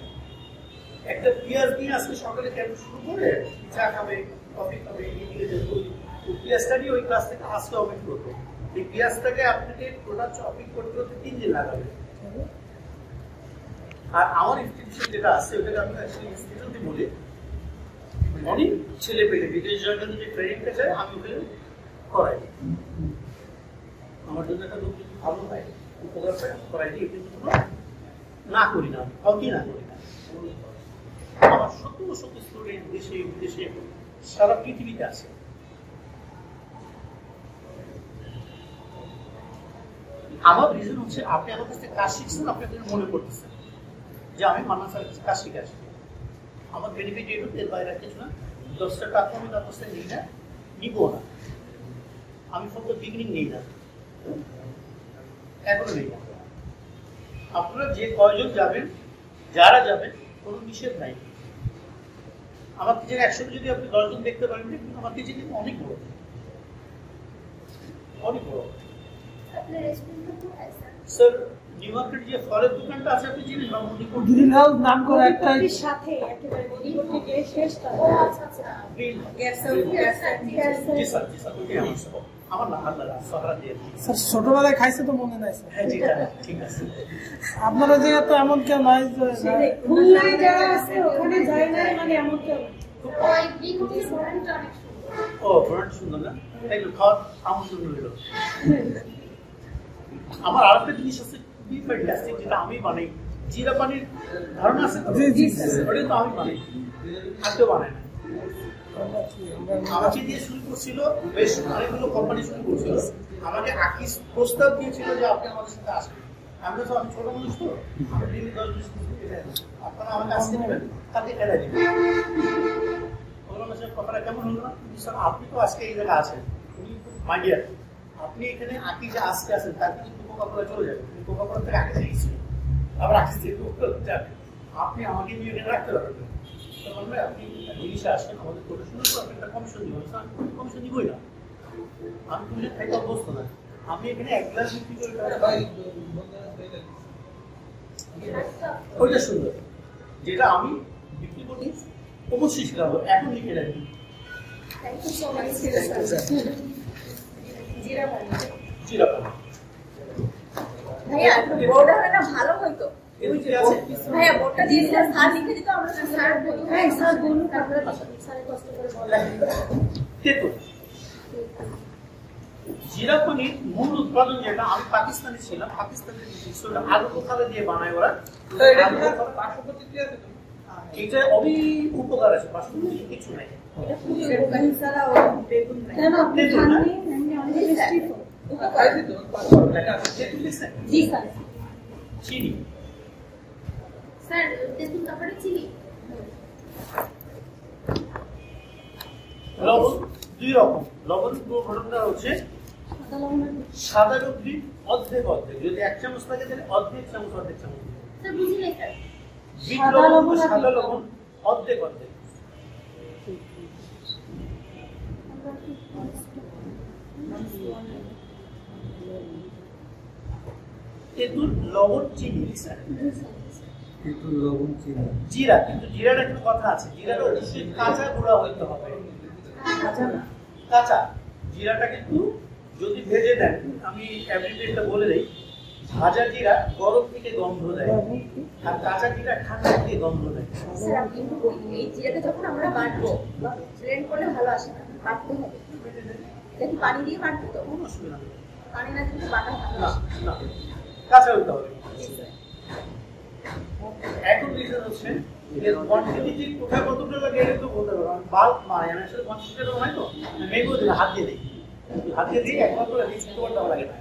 একটা পেঁয়াজ নিয়ে আজকে সকালে কেন শুরু করে চা খাবে, কফি খাবে, এদিকে যাবে, ওই পেঁয়াজটা নিয়ে ওই ক্লাস থেকে আসতে অমিট করবে। এই পেঁয়াজটাকে আপনাকে টোটাল চপিং করতে করতে 3 দিন লাগাবে। আর আমার ইনস্টিটিউশন যেটা আছে, ওটাকে আমি অ্যাকচুয়ালি ইনস্টিটিউটই বলি, অনেক ছেলে পেলে বিদেশ যাওয়ার জন্য যে ট্রেনিংটা চাই আমি ওকে করাই। আমার জন্য একটা লোক যদি ভালো হয় উপকার পায় করাই দিই, কিন্তু না করি না, কাউকে না করি না। আমার শত শত স্টুডেন্ট দেশে বিদেশে সারা পৃথিবীতে আছে। আমার রিজন হচ্ছে আপনি আমার কাছে কাজ শিখছেন, আপনি আপনার মনে করতেছেন যে আমি মান্নান স্যারের কাছে কাজ শিখে আসি। আমার বেনিফিট এর বাইরে কিছু না। 10টা টাকা আমি তার কাছে নিই না, নিব না। আমি ফর দ্য বিগিনিং নিই না, এখনো নেই না। আপনারা যে কয়জন যাবেন, যারা যাবেন, কোনো নিষেধ নাই। আমার কিচেন 100 যদি আপনি 10 জন দেখতে পারেন, কিন্তু আমার কিচেন কিন্তু অনেক বড়, অনেক বড়। আপনার রেস্টুরেন্টটা কোথায় স্যার? স্যার নিউ মার্কেট যে ফলের দোকানটা আছে আপনি চিনেন না? গ্রিন হাউস নাম করে একটা এর সাথে একেবারে গরিব থেকে শেষটা। ও আচ্ছা আচ্ছা। গ্যাস জি স্যার, জি স্যার, ওকে আমার সব আমার না আল্লাহ সহারা দিয়ে দিন। স্যার ছোটবেলায় খাইছে তো মনে নাই স্যার। হ্যাঁ জি স্যার, ঠিক আছে। আপনারা যে তো এমন কেউ নয় যে খুলনায় যারা আছে ওখানে যায় না মানে এমন কেউ না। ওই গ্রিন হাউসের ব্র্যান্ডটা অনেক সুন্দর। ও ব্র্যান্ড সুন্দর না? একটু খাওয়ার আমন্ত্রণ রইল। আমার আরেকটা জিনিস আছে খুবই ফ্যান্টাস্টিক, যেটা আমি বানাই। জিরা পানির ধারণা আছে তো? জি, জি, ওটা তো আমি বানাই, আর কেউ বানায় না। আমাকে দিয়ে শুরু করছিল, বেশ অনেকগুলো কোম্পানি শুরু করছিল। আমাকে আকিস প্রস্তাব দিয়েছিল যে আপনি আমাদের সাথে আসবেন। আমি তো আমি ছোট মানুষ তো, আমি ডেইলি 10-20 আপনারা আমাকে আসতে দেবেন, তাকে খেলা দিবেন। বললাম স্যার কথাটা কেমন হলো না? স্যার আপনি তো আজকে এই জায়গায় আছেন, মাই ডিয়ার, আপনি এখানে আকি যে আজকে আছেন তার কিন্তু কোকা-কোলা চলে যাবে। কোকা-কোলা থেকে আগে গেছিল, আবার আকিস থেকে কোকা-কোলা যাবে। আপনি আমাকে নিয়ে এখানে রাখতে পারবেন। বলবে আপনি জিনিসে আসেন, আমাদের প্রফেশনাল তো আপনি একটা কমিশন দিবেন। কমিশন দিবই না, আমি কমিশন খাইতে অভ্যস্ত না। আমি এখানে 1 গ্লাস বিক্রি করে ওইটা সুন্দর, যেটা আমি বিক্রি করি অবশ্যই শেখাবো। এখন লিখে রাখি। Thank you so much. জিরা পানি। জিরা পানি। ভাইয়া একটু বোর্ডটা হলে না ভালো হইতো। এর যে আছে ভাইয়া বোর্ডটা দিয়ে দিলে স্যার লিখে দিত, আমরা স্যার বলি। হ্যাঁ স্যার বলুন, তারপরে স্যার কষ্ট করে বলেন। তেঁতুল। জিরা পানির মূল উৎপাদন যেটা, আমি পাকিস্তানে ছিলাম, পাকিস্তানের সেটা আলু বোখারা দিয়ে বানায় ওরা। এটা অনেক উপকার আছে, পার্শ্ববর্তী কিছু নাই। এটা খুবই বেগুন ছাড়া ও বেগুন নাই। কেন আপনি খাননি? অনেক টেস্টি তো। জি স্যার। চিনি, স্যার তেঁতুল তারপরে চিনি। লবণ 2 রকম। লবণ ঘটনা হচ্ছে সাদা লবণ সাদা রুটি অর্ধেক অর্ধেক, যদি 1 চামচ থাকে তাহলে অর্ধেক চামচ অর্ধেক চামচ। স্যার বুঝি নাই স্যার। বিট সাদা লবণ লবণ আর সাদা বিট লবণ অর্ধেক অর্ধেক। তেঁতুল, লবণ, চিনি, জিরা। কিন্তু জিরার একটা কথা আছে, জিরাটা অবশ্যই কাঁচা গুঁড়া হইতে হবে। কাঁচা জিরাটা কিন্তু যদি ভেজে দেন, আমি এভরিডেটা বলে দেই, ভাজা জিরা গরম থেকে গন্ধ দেয়, আর কাঁচা জিরা ঠান্ডা থেকে গন্ধ দেয়। স্যার আপনি একটু বলুন, এই জিরাটা যখন আমরা বাটবো, ব্লেন্ড করলে ভালো আসে না, বাটতে হবে। এটা কি পানি দিয়ে বাটবো তো? কোনো অসুবিধা নেই। পানি না দিলে বাটা ভালো না আসে না। না, কাঁচা হইতে হবে। জি স্যার। এখন রিজন হচ্ছে এর কোয়ান্টিটি কোথায় কতটা লাগে এটা তো বলতে পারবো। আমি বাল্ক মানে আমি আসলে 50 টাকা হয় তো, মেগো দিই, হাত দিয়ে দিই, হাত দিয়ে দিই, একমাত্র রিস্ক করতে লাগে না।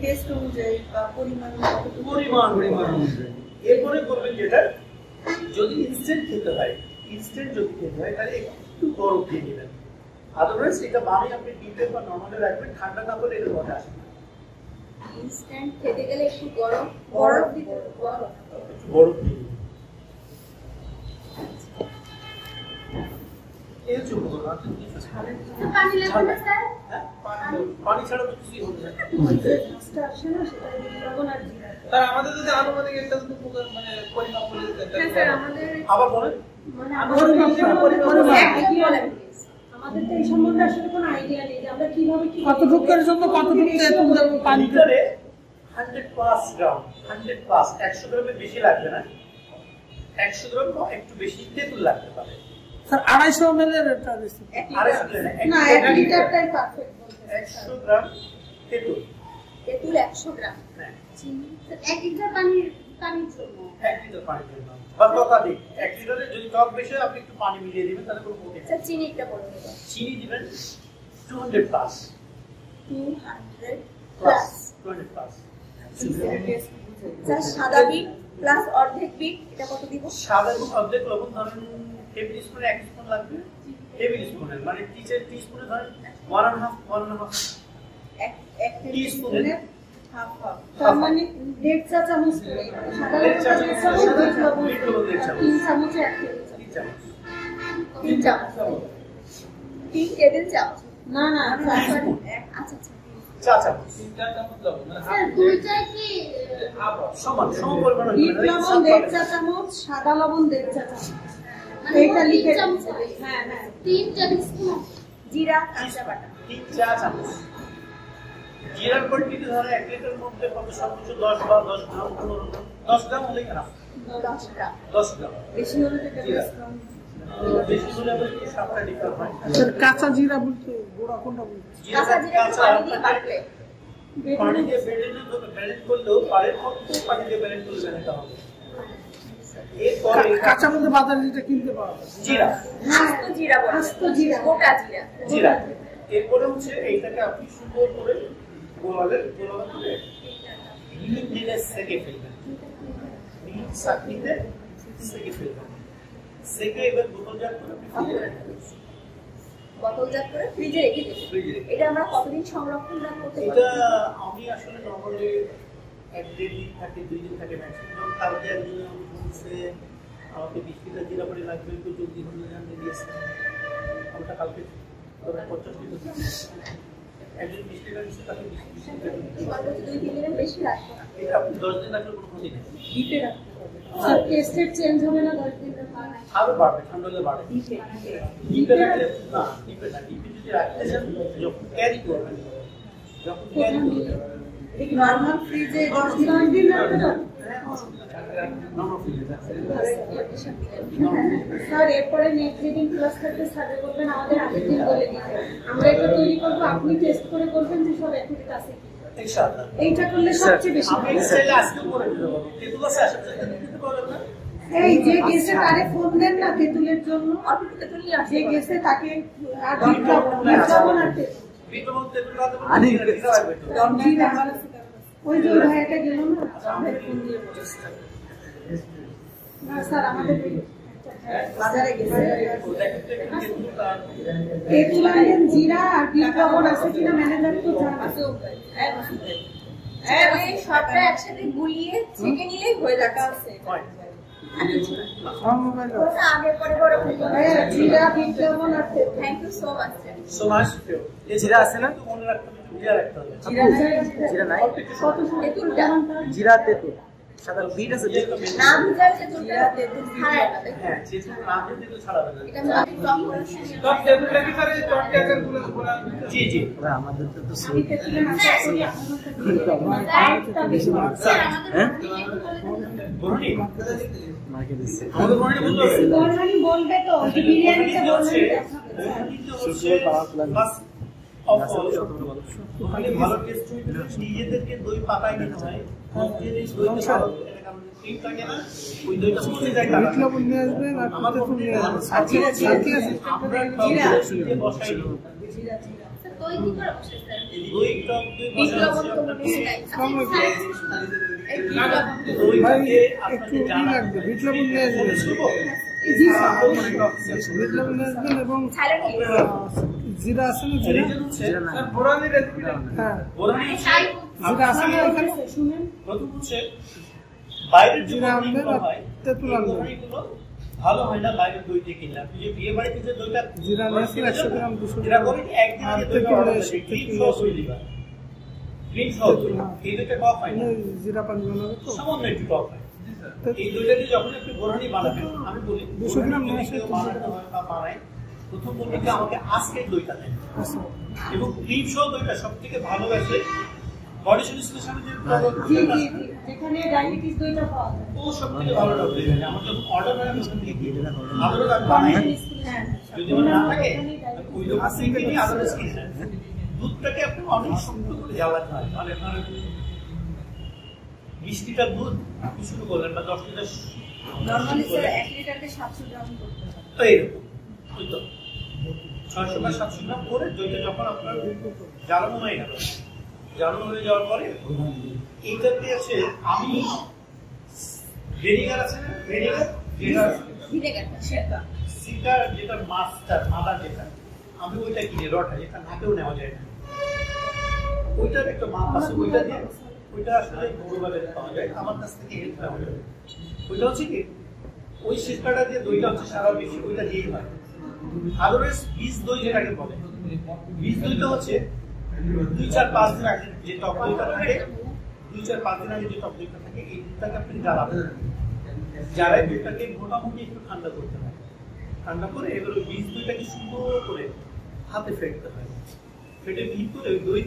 টেস্ট অনুযায়ী বা পরিমাণ পরিমাণ অনুযায়ী। এরপরে করবেন যেটা, যদি ইনস্ট্যান্ট খেতে হয়, ইনস্ট্যান্ট যদি খেতে হয় তাহলে একটু বরফ দিয়ে নেবেন। আদারওয়াইজ এটা বানিয়ে আপনি ডিপে বা নর্মালে রাখবেন, ঠান্ডা না করলে এর মধ্যে আসবে না। ইনস্ট্যান্ট খেতে গেলে একটু গরম বরফ দিতে হবে, বরফ। বরফ দিয়ে দিবেন। এই হচ্ছে উপকরণ, আর কিছু না। পানি লাগবে না স্যার? হ্যাঁ, পানি ছাড়া তো কিছুই হবে না। মাছটা আসে না, সেটা লবণ আর জিরা। স্যার আমাদের যদি আনুমানিক একটা যদি মানে পরিমাপ বলে দিতেন হ্যাঁ স্যার, আমাদের আবার বলেন। মানে একদম বলেন প্লিজ। আমাদের তো এই সম্বন্ধে আসলে কোনো আইডিয়া নেই যে আমরা কিভাবে কি কতটুকের জন্য কতটুকু তেঁতুল দেবো পানিতে? লিটারে 100+ গ্রাম, 100+, 100 গ্রামের বেশি লাগবে না। 100 গ্রাম বা একটু বেশি তেঁতুল লাগতে পারে। স্যার 250 ml এর এটা দিচ্ছি। 1 লিটারটাই পারফেক্ট 100 গ্রাম তেঁতুল। তেঁতুল 100 গ্রাম। হ্যাঁ, চিনি 1 লিটার পানির জন্য 1 লিটার পানির জন্য। বা ততাধিক 1 লিটারে যদি টক বেশি হয় আপনি একটু পানি মিলিয়ে দিবেন, তাহলে কোনো ক্ষতি নেই। আচ্ছা চিনিটা বলে দেব। চিনি দিবেন 200 প্লাস। 200 প্লাস। 200 প্লাস। আচ্ছা সাদা বিট প্লাস অর্ধেক বিট এটা কত দিব? সাদা এবং অর্ধেক লবণ ধরেন টেবিল স্পুনে 1 স্পুন লাগবে। টেবিল স্পুনের মানে টি স্পুনে ধরেন 1.5 এক টিস্পুনের হাফ হাফ। তার মানে 1.5 চা চামচ করে সাদা লবণ 1 চামচ, বিট লবণ 3 চামচ 1 টেবিল চামচ। 3 চামচ 3 টেবিল চামচ। না না আচ্ছা আচ্ছা চা চামচ। 3 চামচ লবণ মানে স্যার দুইটাই কি সমান পরিমাণ হবে। বিট লবণ 1.5 চা চামচ, সাদা লবণ 1.5 চা চামচ। এইটা লিখে চামচ। হ্যাঁ হ্যাঁ 3 টেবিল স্পুন জিরা কাঁচা বাটা। 3 চা চামচ। জিরার কোয়ান্টিটি ধরে 1 লিটার মধ্যে কত সর্বোচ্চ 10 বা 10 গ্রাম 10 গ্রাম হলেই না 10 গ্রাম। 10 গ্রাম। বেশি হলে তো জিরা। কম। বেশি হলে আবার কি সাতটা ডিফার হয়। স্যার কাঁচা জিরা বলতে গোড়া কোনটা বলতে? কাঁচা জিরা পানি দিয়ে বাটলে পানি দিয়ে ব্লেন্ড করলেও পারে, অল্প পানি দিয়ে ব্লেন্ড করলে ব্লেন্ডটা হবে। এরপরে কাঁচা বলতে বাজারে যেটা কিনতে পাওয়া যায়। জিরা। আস্ত জিরা বলে। আস্ত জিরা। গোটা জিরা। জিরা। এরপরে হচ্ছে এইটাকে আপনি সুন্দর করে গোলালে করে মিনিট দিলে সেকে ফেলবেন। মিনিট চাকনিতে সেকে ফেলবেন। সেকে এবার বোতলজাত করে বোতলজাত করে ফ্রিজে রেখে দেব। ফ্রিজে রেখে। এটা আমরা কতদিন সংরক্ষণ করতে পারি? এটা আমি আসলে নরমালি 1-1.5 দিন থাকে, 2 দিন থাকে ম্যাক্সিমাম। কালকে একজন বলছে আমাকে 20 লিটার জিরা পানি লাগবে, একটু জলদি হলে জানিয়ে দিয়েছে। আমরা কালকে 50 লিটার একজন 20 লিটার দিচ্ছে, তাকে 20 লিটার দিতে হবে। সর্বোচ্চ 2-3 দিনের বেশি রাখবো না। এটা আপনি 10 দিন রাখলে কোনো ক্ষতি নেই। ডিপে রাখতে হবে। স্যার টেস্টের চেঞ্জ হবে না 10 দিন পর? আরো বাড়বে, ঠান্ডা হলে বাড়বে। ডিপে রাখলে না, ডিপে না, ডিপে যদি রাখতে চান যখন ক্যারি করবেন, যখন ক্যারি করবেন নরমাল ফ্রিজে 10 দিন রাখতে পারবেন? নরমাল ফ্রিজে স্যার এরপরে নেক্সট রিডিং ক্লাস থাকতে সার্ভে করবেন, আমাদের আগের দিন বলে দিতে। আমরা এটা তৈরি করবো, আপনি টেস্ট করে করবেন যে সব অ্যাকুরেট আছে কি। ইনশাআল্লাহ। এইটা করলে সবচেয়ে বেশি আমি ভালো। চাইলে আজকেও করে দিতে পারবো। তেঁতুল আছে, আশেপাশে দিতে পারবেন না? এই যে গেছে তারে ফোন দেন না তেঁতুলের জন্য, অল্প তেঁতুল নিয়ে আসতে যে হবে। গেছে তাকে আর বিট লবণ আর তেঁতুল। বিটলবণ তেঁতুল রাখতে পারবেন, জিরা রাখবেন। জিরা। ওই যে ওই ভাইয়াটা গেল না ভাই ফোন দিয়ে বলেছে। না স্যার আমাদের বাজারে গেছে তেঁতুল আনেন, জিরা আর বিট লবণ আছে কিনা ম্যানেজার তো জানাতে হবে। এই সবটা একসাথে গুলিয়ে ছেঁকে নিলেই হয়ে যাচ্ছে। হয়। আমার মোবাইল ওটা আগে পরে পরে হ্যাঁ, জিরা বিট লবণ আর তেঁতুল। Thank you so much. So much. জিরা আছে না? কিন্তু মনে রাখতে হবে, জিরা রাখতে হবে। জিরা নাই? কত সময় তেঁতুলটা জিরা তেঁতুল সাদা বিট আছে বিট না ভিজালে তেঁতুলটা তেঁতুল ছাড়াই যাবে। হ্যাঁ, তেঁতুল না দিয়ে তেঁতুল ছাড়াবেন না। এটা আমি টক করে সব তেঁতুলটা কি স্যার এই চটকাকার গুলো বলা জি জি। ওরা আমাদের তো আমি তেঁতুলের নামটা করি আপনার বেশি হ্যাঁ বরুণী মার্কে দিচ্ছে আমাদের বরুণী বলতে হবে। বলমানি বলবে তো যে বিরিয়ানিতে বলমানি ওখানে ভালো টেস্ট হইতে নিজেদেরকে দই পাতায় নিতে হয়। যদি দইটা ভালো এটা কারণ ক্রিম থাকে না, ওই দইটা পচে যায় কারণ লবণ নিয়ে আসবেন আর আমাদের তেঁতুল নিয়ে আসবেন। সাথে সাথে আছে। আমরা জিরা বসাই দিই। দই কি করে বসে স্যার? দই টক দই বিট লবণ বসাই তো মনে দিই। নাই। আচ্ছা এই বিট লবণ দইটাকে একটু আপনাকে জানা লাগবে, বিট লবণ নিয়ে আসবেন। জি স্যার বিট লবণ নিয়ে আসবেন এবং ছাড়েন কি? জিরা আছে না জিরা? রিজন হচ্ছে স্যার বোরানি রেসিপিটা হ্যাঁ বরুণী হচ্ছে ছাই জিরা আছে না এখানে? শুনেন প্রথম হচ্ছে বাইরের যে জিরা আনবেন বরুণীগুলো আর হয়, তেঁতুল এই আনবেন। বরুণীগুলো ভালো হয় না বাইরের দই দিয়ে কিনলে। আপনি যে বিয়ে বাড়িতে যে দইটা জিরা নিয়েছেন 100 গ্রাম 200 যেটা গ্রাম করেন একদিন আর আগে দইটা তেঁতুল অর্ডার নিয়ে করবেন, ক্রিম তেঁতুল সহ নিয়ে দই দিবা। ক্রিম সহ দই। এই দইটা টক হয় না, জিরা পানি বানাবে তো সামান্য একটু টক হয়। এই দইটা দিয়ে যখন আপনি বোরহানি বানাবেন, আমি বলি 200 গ্রাম বোরহানি নিয়ে যদি কেউ আসে, বানাতে হয় বা বানায়, প্রথম বলবে যে আমাকে আজকের দইটা দেন। আচ্ছা এবং ক্রিম সহ দইটা সব থেকে ভালোবাসে বডি সলিউশনের সামনে যে জি জি জি যেখানে ডায়াবেটিস দইটা পাওয়া যায় ও সব থেকে ভালো টক দই। আমার যখন অর্ডার হয় আমি ওখান থেকে কিনি। আপনারা বানাই হ্যাঁ যদি মনে না থাকে ওই লোককে নিয়ে আদারস কি দুধটাকে আপনি অনেক শক্ত করে জ্বালাতে হয়, মানে 20 লিটার দুধ আপনি শুরু করলেন বা 10 লিটার নরমালি স্যার 1 লিটারকে 700 গ্রাম করতে হয়। তো এইরকম ওই তো 600 বা 700 গ্রাম করে দইটা যখন আপনার জ্বালানো হয়ে গেল, জ্বালানো হয়ে যাওয়ার পরে এইটাতে আছে আমি ভিনেগার আছে না, ভিনেগার যেটা ভিনেগারটা সেটা সিকার যেটা মাস্টার মাদার যেটা আমি ওইটা কিনে রটা যেটা নাকেও নেওয়া যায় না, ওইটার একটা মাপ আছে, ওইটা দিয়ে ওইটা আসলে গরুবাজারে পাওয়া যায়, আমার কাছ থেকে হেল্প নেওয়া যাবে। ওইটা হচ্ছে কি ওই সিকারটা দিয়ে দইটা হচ্ছে সারা বেশি ওইটা দিয়েই হয়। আদারওয়াইজ বীজ দই যেটাকে বলে, বীজ দইটা হচ্ছে 2-4-5 দিন আগে যে টক দইটা থাকে, 2-4-5 দিন আগে যে টক দইটা থাকে এই দুধটাকে আপনি জ্বালাবেন, জ্বালায় দুধটাকে মোটামুটি একটু ঠান্ডা করতে হয়, ঠান্ডা করে এবার ওই বীজ দইটাকে সুন্দর করে হাতে ফেটতে হয়, ফেটে মিহি করে ওই দই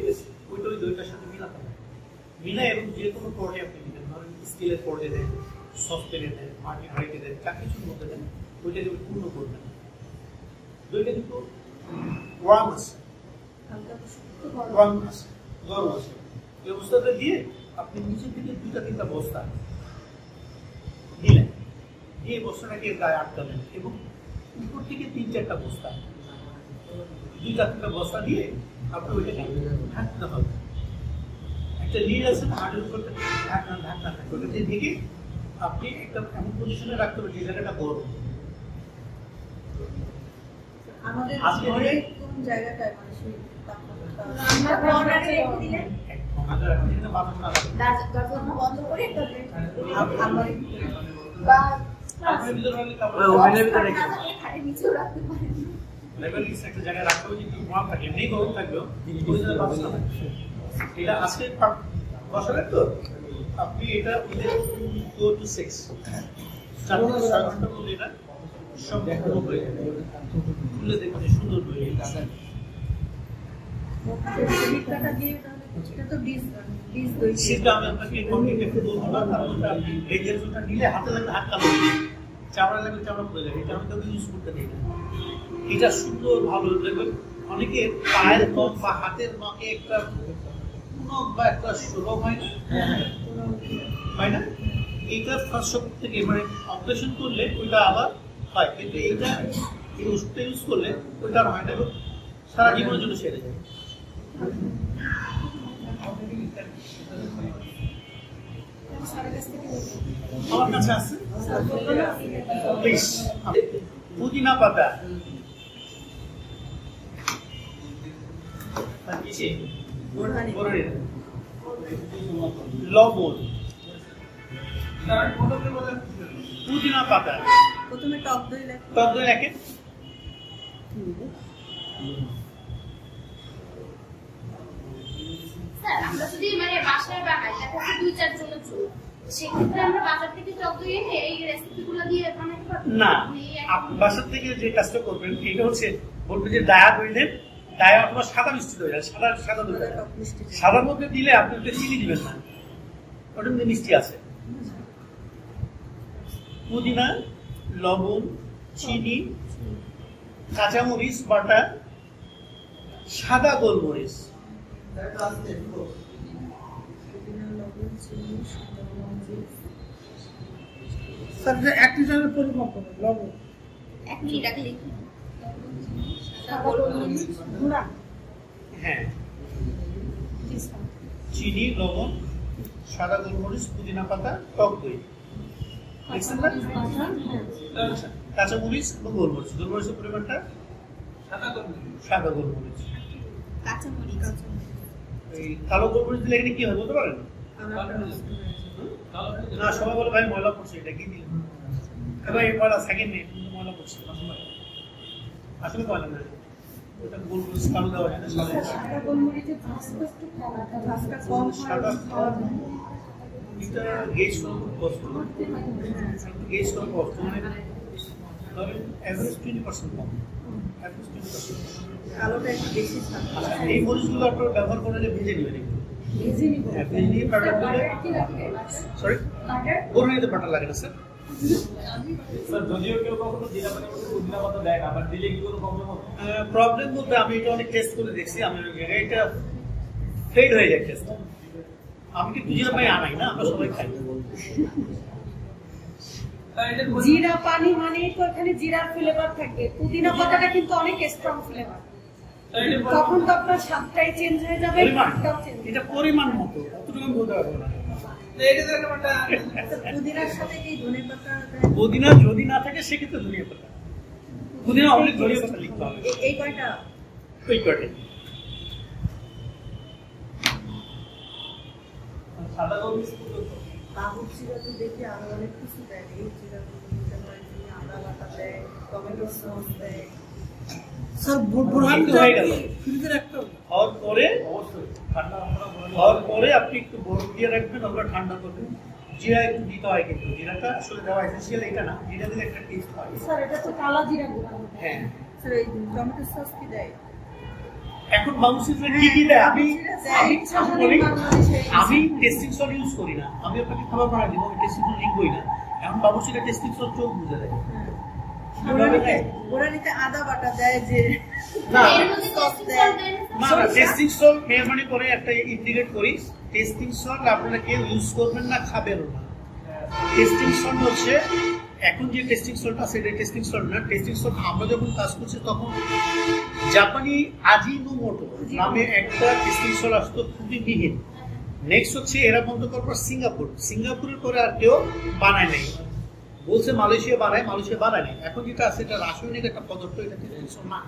ওইটা ওই দইটার সাথে মিলাতে হয়, মিলাই এবং যে কোনো পর্বে আপনি দিবেন, ধরেন স্টিলের পর্বে দেন, সসপ্যানে দেন, মাটির হাঁড়িতে দেন, যা কিছুর মধ্যে দেন, ওইটাকে পূর্ণ করবেন। দইটা কিন্তু ওয়ার্ম আছে, গরম আছে, এই অবস্থাটা দিয়ে আপনি নিচে থেকে 2-3টা বস্তা দিলেন, দিয়ে বস্তাটাকে গায়ে আটকাবেন এবং উপর থেকে 3-4টা বস্তা 2-3টা বস্তা দিয়ে আপনি ওইটাকে ঢাকতে হবে। একটা লিড আছে না হাড়ের উপর ঢাকনা থাকে, ওটা দিয়ে ঢেকে আপনি একটা এমন পজিশনে রাখতে হবে যে জায়গাটা গরম। আমাদের ঘরে কোন জায়গাটায় মানে সেই তাপমাত্রা আমরা কর্নারে রেখে দিলেন, দরজা বন্ধ করে একটা আলমারি বা ওভেনের ভিতরে রেখে খাটের নিচেও রাখতে পারেন। লেভেলিংস একটা জায়গায় রাখতে হবে, যদি ওয়ার্ম থাকে এমনি গরম থাকবেও এটা আজকে বসালেন তো আপনি এটা 4 to 6 4-6 ঘন্টার মধ্যে এটা সব গরম হয়ে যাবে, খুলে দেখবেন সুন্দর হয়ে গেছে। মিটকাটা দিয়ে এটা তো বীজ দই সেটা আমি আপনাকে কন্টিনিউ একটু বলবো না, কারণ এই জেলটা নিলে হাতে লাগলে হাত কালো হয়ে যাবে, চামড়া লাগলে চামড়া পড়ে যাবে, এটা আমি তো ইউজ করতে দিই না। এটা সুন্দর ভালো দেখবেন অনেকে পায়ের নখ বা হাতের নখে একটা নখ বা একটা সুলভ হয় না, হয় না, এইটা ফার্স্ট থেকে মানে অপারেশন করলে ওইটা আবার হয়, কিন্তু এইটা এই ওষুধটা ইউজ করলে ওইটা আর হয় না এবং সারা জীবনের জন্য সেরে যায়। আমার কাছে আছে প্লিজ পুদিনা পাতা, লবণ, পুদিনা পাতা, প্রথমে টক দই লাগে স্যার আমরা যদি মানে বাসায় বানাই দেখা যাচ্ছে 2-4 জনের জন্য, সেক্ষেত্রে আমরা বাজার থেকে টক দই এনে এই রেসিপিগুলো দিয়ে বানাতে পারবো না। আপনি বাসার থেকে যে কাজটা করবেন এটা হচ্ছে বলবেন যে ডায়া দই দেন, ডায়া অথবা সাদা মিষ্টি দই, সাদা দই, সাদার মধ্যে দিলে আপনি ওটা চিনি দিবেন না, ওটার মধ্যে মিষ্টি আছে। পুদিনা, লবণ, চিনি, কাঁচামরিচ বাটা, সাদা গোলমরিচ, স্যার যে 1 লিটারের পরিমাপ হবে লবণ 1 মিনিট আগে লিখুন। গুঁড়া হ্যাঁ, চিনি, লবণ, সাদা গোলমরিচ, পুদিনা পাতা, টক দই, দেখছেন না? কাঁচামরিচ এবং গোলমরিচ, গোলমরিচের পরিমাণটা সাদা গোলমরিচ, কাঁচামরিচ, এই কালো গোলমরিচ দিলে এখানে কি হয় বলতে পারেন? না সবাই বলে ভাই ময়লা পড়ছে, এটা কি দিলেন? ভাই ময়লা থাকেন নেই, ময়লা পড়ছে, আসলে ময়লা না, ওটা গোলমরিচ কালো দেওয়া যায় না, সাদা গোলমরিচের ঝাঁসটা একটু কম সাদা এটা গেজ কষ্ট, গেজ কষ্ট মানে ধরেন অ্যাভারেজ 20% কম, অ্যাভারেজ 20%। কালোটা একটু বেশি থাকে। এই মরিচগুলো আপনারা ব্যবহার করে ভেজে নেবেন, ভেজে নিব। ভেজে নিয়ে পাউডার দিলে, সরি গরুর বাটার লাগে না স্যার, প্রবলেম বলতে আমি এটা অনেক টেস্ট করে দেখছি, আমি এটা ফেড হয়ে যায় টেস্ট। আমি কি পুদিনা পানি আনাই না, আমরা সবাই খাই। জিরা পানি মানেই তো এখানে জিরার ফ্লেভার থাকে, পুদিনা পাতাটা কিন্তু অনেক স্ট্রং ফ্লেভার, তখন তো আপনার স্বাদটাই চেঞ্জ হয়ে যাবে। এটা পরিমাণ মতো, অতটুকু বলতে পারবো না। পুদিনার সাথে কি ধনেপাতা? পুদিনা যদি না থাকে সেক্ষেত্রে ধনিয়া পাতা, পুদিনা অনেক ধনিয়া পাতা লিখতে হবে। এই কয়টা? ওই কয়টা সাদা গোবি বাবুর জিরা তো দেখি আরো অনেক কিছু দেয়, এই জিরা আদা বাটা দেয়, টমেটো সস দেয়। স্যার বোরহানটা হয়ে গেল ফ্রিজে রাখতে হবে। হওয়ার পরে অবশ্যই হওয়ার পরে আপনি একটু বরফ দিয়ে রাখবেন, ওগুলো ঠান্ডা করবেন। জিরা একটু দিতে হয়, কিন্তু জিরাটা আসলে দেওয়া এসেন্সিয়াল এটা না, জিরা দিলে একটা টেস্ট হয়। স্যার এটা তো কালা জিরা গুঁড়া। হ্যাঁ স্যার এই টমেটো সস কি দেয়? এখন বাবুসিতে কি কি দেয় আমি টেস্টিং সল্ট ইউজ করি না, আমি আপনাকে খাবার বানাই দিব, আমি টেস্টিং সল্ট লিখবই না। এখন বাবুসিটা টেস্টিং সল্ট চোখ বুঝে দেয়। গোড়ালিতে আদা বাটা দেয় যে না টেস্টিং সল্ট মেহরবানি করে একটা ইন্ডিকেট করি, টেস্টিং সল্ট আপনারা কেউ ইউজ করবেন না, খাবেনও না। টেস্টিং সল্ট হচ্ছে এখন যে টেস্টিং সল্ট আছে এটা টেস্টিং সল্ট না। টেস্টিং সল্ট আমরা যখন কাজ করছি তখন জাপানি আজিনোমোটো নামে একটা টেস্টিং সল্ট আসতো, খুবই মিহিন। নেক্সট হচ্ছে এরা বন্ধ করার পর সিঙ্গাপুরের পরে আর কেউ বানায় নাই, বলছে মালয়েশিয়া বানায়, মালয়েশিয়া বানায় নাই। এখন যেটা আছে এটা রাসায়নিক একটা পদার্থ, এটা টেস্টিং সল্ট না।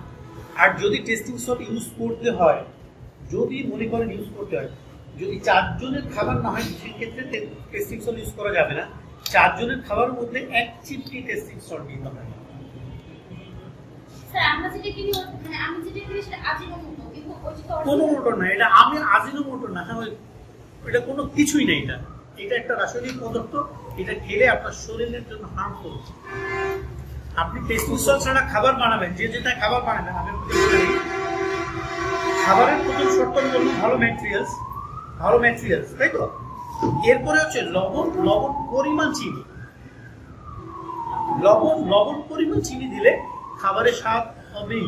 আর যদি টেস্টিং সল্ট ইউজ করতে হয়, যদি মনে করেন ইউজ করতে হয়, যদি 4 জনের খাবার না হয় সেক্ষেত্রে টেস্টিং সল্ট ইউজ করা যাবে না। 4 জনের খাবারের মধ্যে 1 চিমটি টেস্টিং সল্ট দিতে হবে। স্যার আমরা যেটা কিনি মানে আমি যেটা কিনি সেটা আজিনোমোটো, কিন্তু ওই যে কোনো মোটর না, এটা আমি আজিনোমোটো না, এটা কোনো কিছুই না। এটা একটা রাসায়নিক পদার্থ, এটা খেলে আপনার শরীরের জন্য হার্মফুল। আপনি টেস্টিং সল্ট ছাড়া খাবার বানাবেন, যে যেটা খাবার বানাবেন, আমি খাবারের প্রথম শর্ত বলবো ভালো ম্যাটেরিয়ালস, তাই তো? এরপরে হচ্ছে লবণ পরিমাণ চিনি, লবণ পরিমাণ চিনি দিলে খাবারের স্বাদ হবেই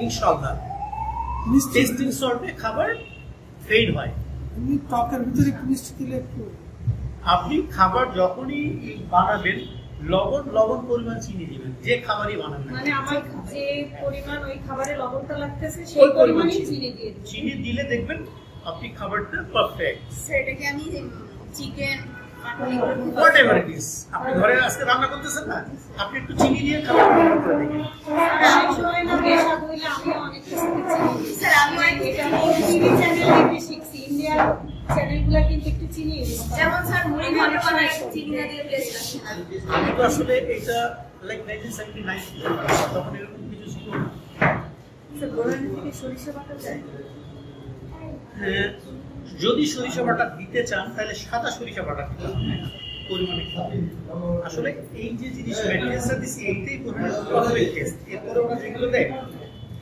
ইনশাআল্লাহ। টেস্টিং সল্টে খাবার ফেড হয়। টকের ভিতরে একটু মিষ্টি দিলে একটু, আপনি খাবার যখনই বানাবেন লবণ পরিমাণ চিনি দিবেন, যে খাবারই বানাবেন। মানে আমার যে পরিমাণ ওই খাবারে লবণটা লাগতেছে সেই পরিমাণই চিনি দিয়ে দিই। চিনি দিলে দেখবেন আপনি খাবারটা পারফেক্ট। সেটাকে আমি চিকেন হোয়াটএভার ইট ইজ, আপনি ঘরে আজকে রান্না করতেছেন না, আপনি একটু চিনি দিয়ে খাবার রান্না করে দেখেন। সময় না বেশা হইলে আমি অনেক কিছু চিনি। স্যার আমি এটা টিভি চ্যানেল থেকে শিখছি, ইন্ডিয়ার চ্যানেলগুলো কিন্তু একটু চিনি, যেমন স্যার মুড়ি ঘন্ট বানায় চিনি না দিয়ে টেস্ট আসে না। আমি তো আসলে এটা লাইক 1979 তখন এরকম কিছু ছিল না। স্যার গোড়ালি থেকে সরিষা বাটা যায়। হ্যাঁ, যদি সরিষা বাটা দিতে চান তাহলে সাদা সরিষা বাটা দিতে হবে পরিমাণে খাবেন। আসলে এই যে জিনিস ম্যাটেরিয়ালসটা দিচ্ছি এইটাই পারফেক্ট টেস্ট। এরপরে ওরা যেগুলো দেয়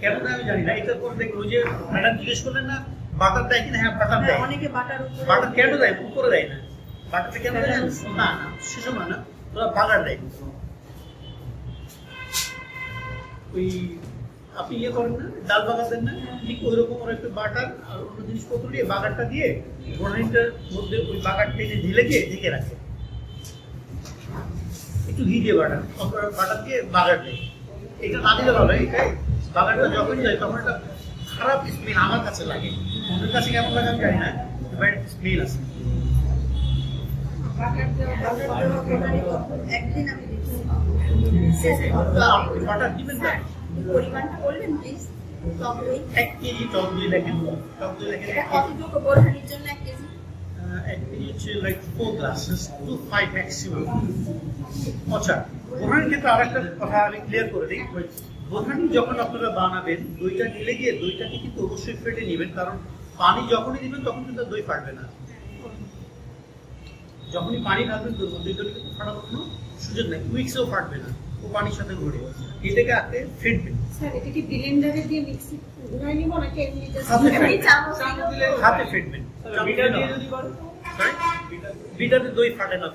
কেন দেয় আমি জানি না। এটার পর দেখবো যে ম্যাডাম জিজ্ঞেস করলেন না বাটার দেয় কিনা, হ্যাঁ বাটার দেয়। অনেকে বাটার উপরে, বাটার কেন দেয়? উপরে দেয় না। বাটারটা কেন দেয় না, সে সময় না, ওরা বাটার দেয়। ওই আপনি ইয়ে করেন না, ডাল বাগার দেন না, ঠিক ওই রকম ওরা একটু বাটার আর অন্য জিনিসপত্র দিয়ে বাগারটা দিয়ে গোড়ানিটার মধ্যে ওই বাগারটা এনে ঢেকে রাখে, একটু ঘি দিয়ে বাটার দিয়ে বাগার দেয়। এটা না দিলে ভালো, এটাই বাগারটা যখন যায় তখন একটা খারাপ স্মেল আমার কাছে লাগে, ওদের কাছে কেমন লাগে আমি জানি না, স্মেল আছে। একদিন আমি বাটার দিবেন না, পরিমাণটা বলবেন প্লিজ। টক দই 1 কেজি টক দই লেখেন, টক দই লেখেন এটা কতটুকু বোরহানির জন্য 1 কেজি? 1 কেজি হচ্ছে লাইক 4 গ্লাসেস টু 5 ম্যাক্সিমাম। আচ্ছা, বোরহানির ক্ষেত্রে আরেকটা কথা আমি ক্লিয়ার করে দিই। বোরহানি যখন আপনারা বানাবেন দইটা নিলে গিয়ে দইটাকে কিন্তু অবশ্যই ফেটে নেবেন, কারণ পানি যখনই দিবেন তখন কিন্তু দই ফাটবে না। যখনই পানি ঢালবেন দইটা কিন্তু ফাটার কোনো সুযোগ নেই, উইক্সেও ফাটবে না, ও পানির সাথে ঘুরে এটাকে আগে ফেটবে। স্যার এটা কি ব্লেন্ডারে দিয়ে মিক্সি ঘুরাই নিব নাকি এমনি জাস্ট হাতে ফেটবেন। বিটার দিয়ে যদি করেন, বিটারে দই ফাটে না,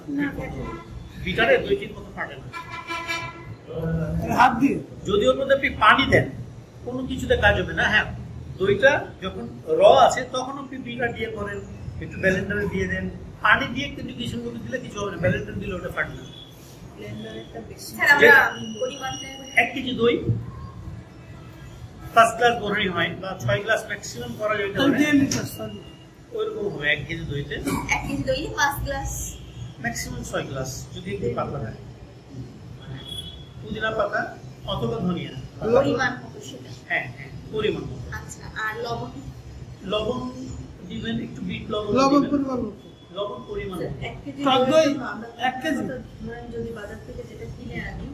বিটারে দই ঠিক মতো ফাটে না। হাত দিয়ে যদি ওর মধ্যে আপনি পানি দেন কোনো কিছুতে কাজ হবে না। হ্যাঁ, দইটা যখন র আছে তখন আপনি বিটার দিয়ে করেন, একটু ব্লেন্ডারে দিয়ে দেন, পানি দিয়ে কিন্তু কিছুর মধ্যে দিলে কিছু হবে না, ব্লেন্ডার দিলে ওটা ফাটে না। স্যার আমরা পরিমাণটা 1 কেজি দই 5 গ্লাস বড়ি হয় বা 6 গ্লাস ম্যাক্সিমাম করা যায়, ওইরকম হবে 1 কেজি দইতে 1 কেজি দই 5 গ্লাস ম্যাক্সিমাম 6 গ্লাস যদি একটু পাতলা হয়। পুদিনা পাতা অথবা ধনিয়া পরিমাণ মতো সেটা। হ্যাঁ হ্যাঁ পরিমাণ মতো। আচ্ছা, আর লবণ লবণ দিবেন একটু, বিট লবণ লবণ দিবেন। পরিমাণ মতো। লবণ পরিমাণ মতো। 1 কেজি টক দই 1 কেজি ধরেন যদি বাজার থেকে যেটা কিনে আনি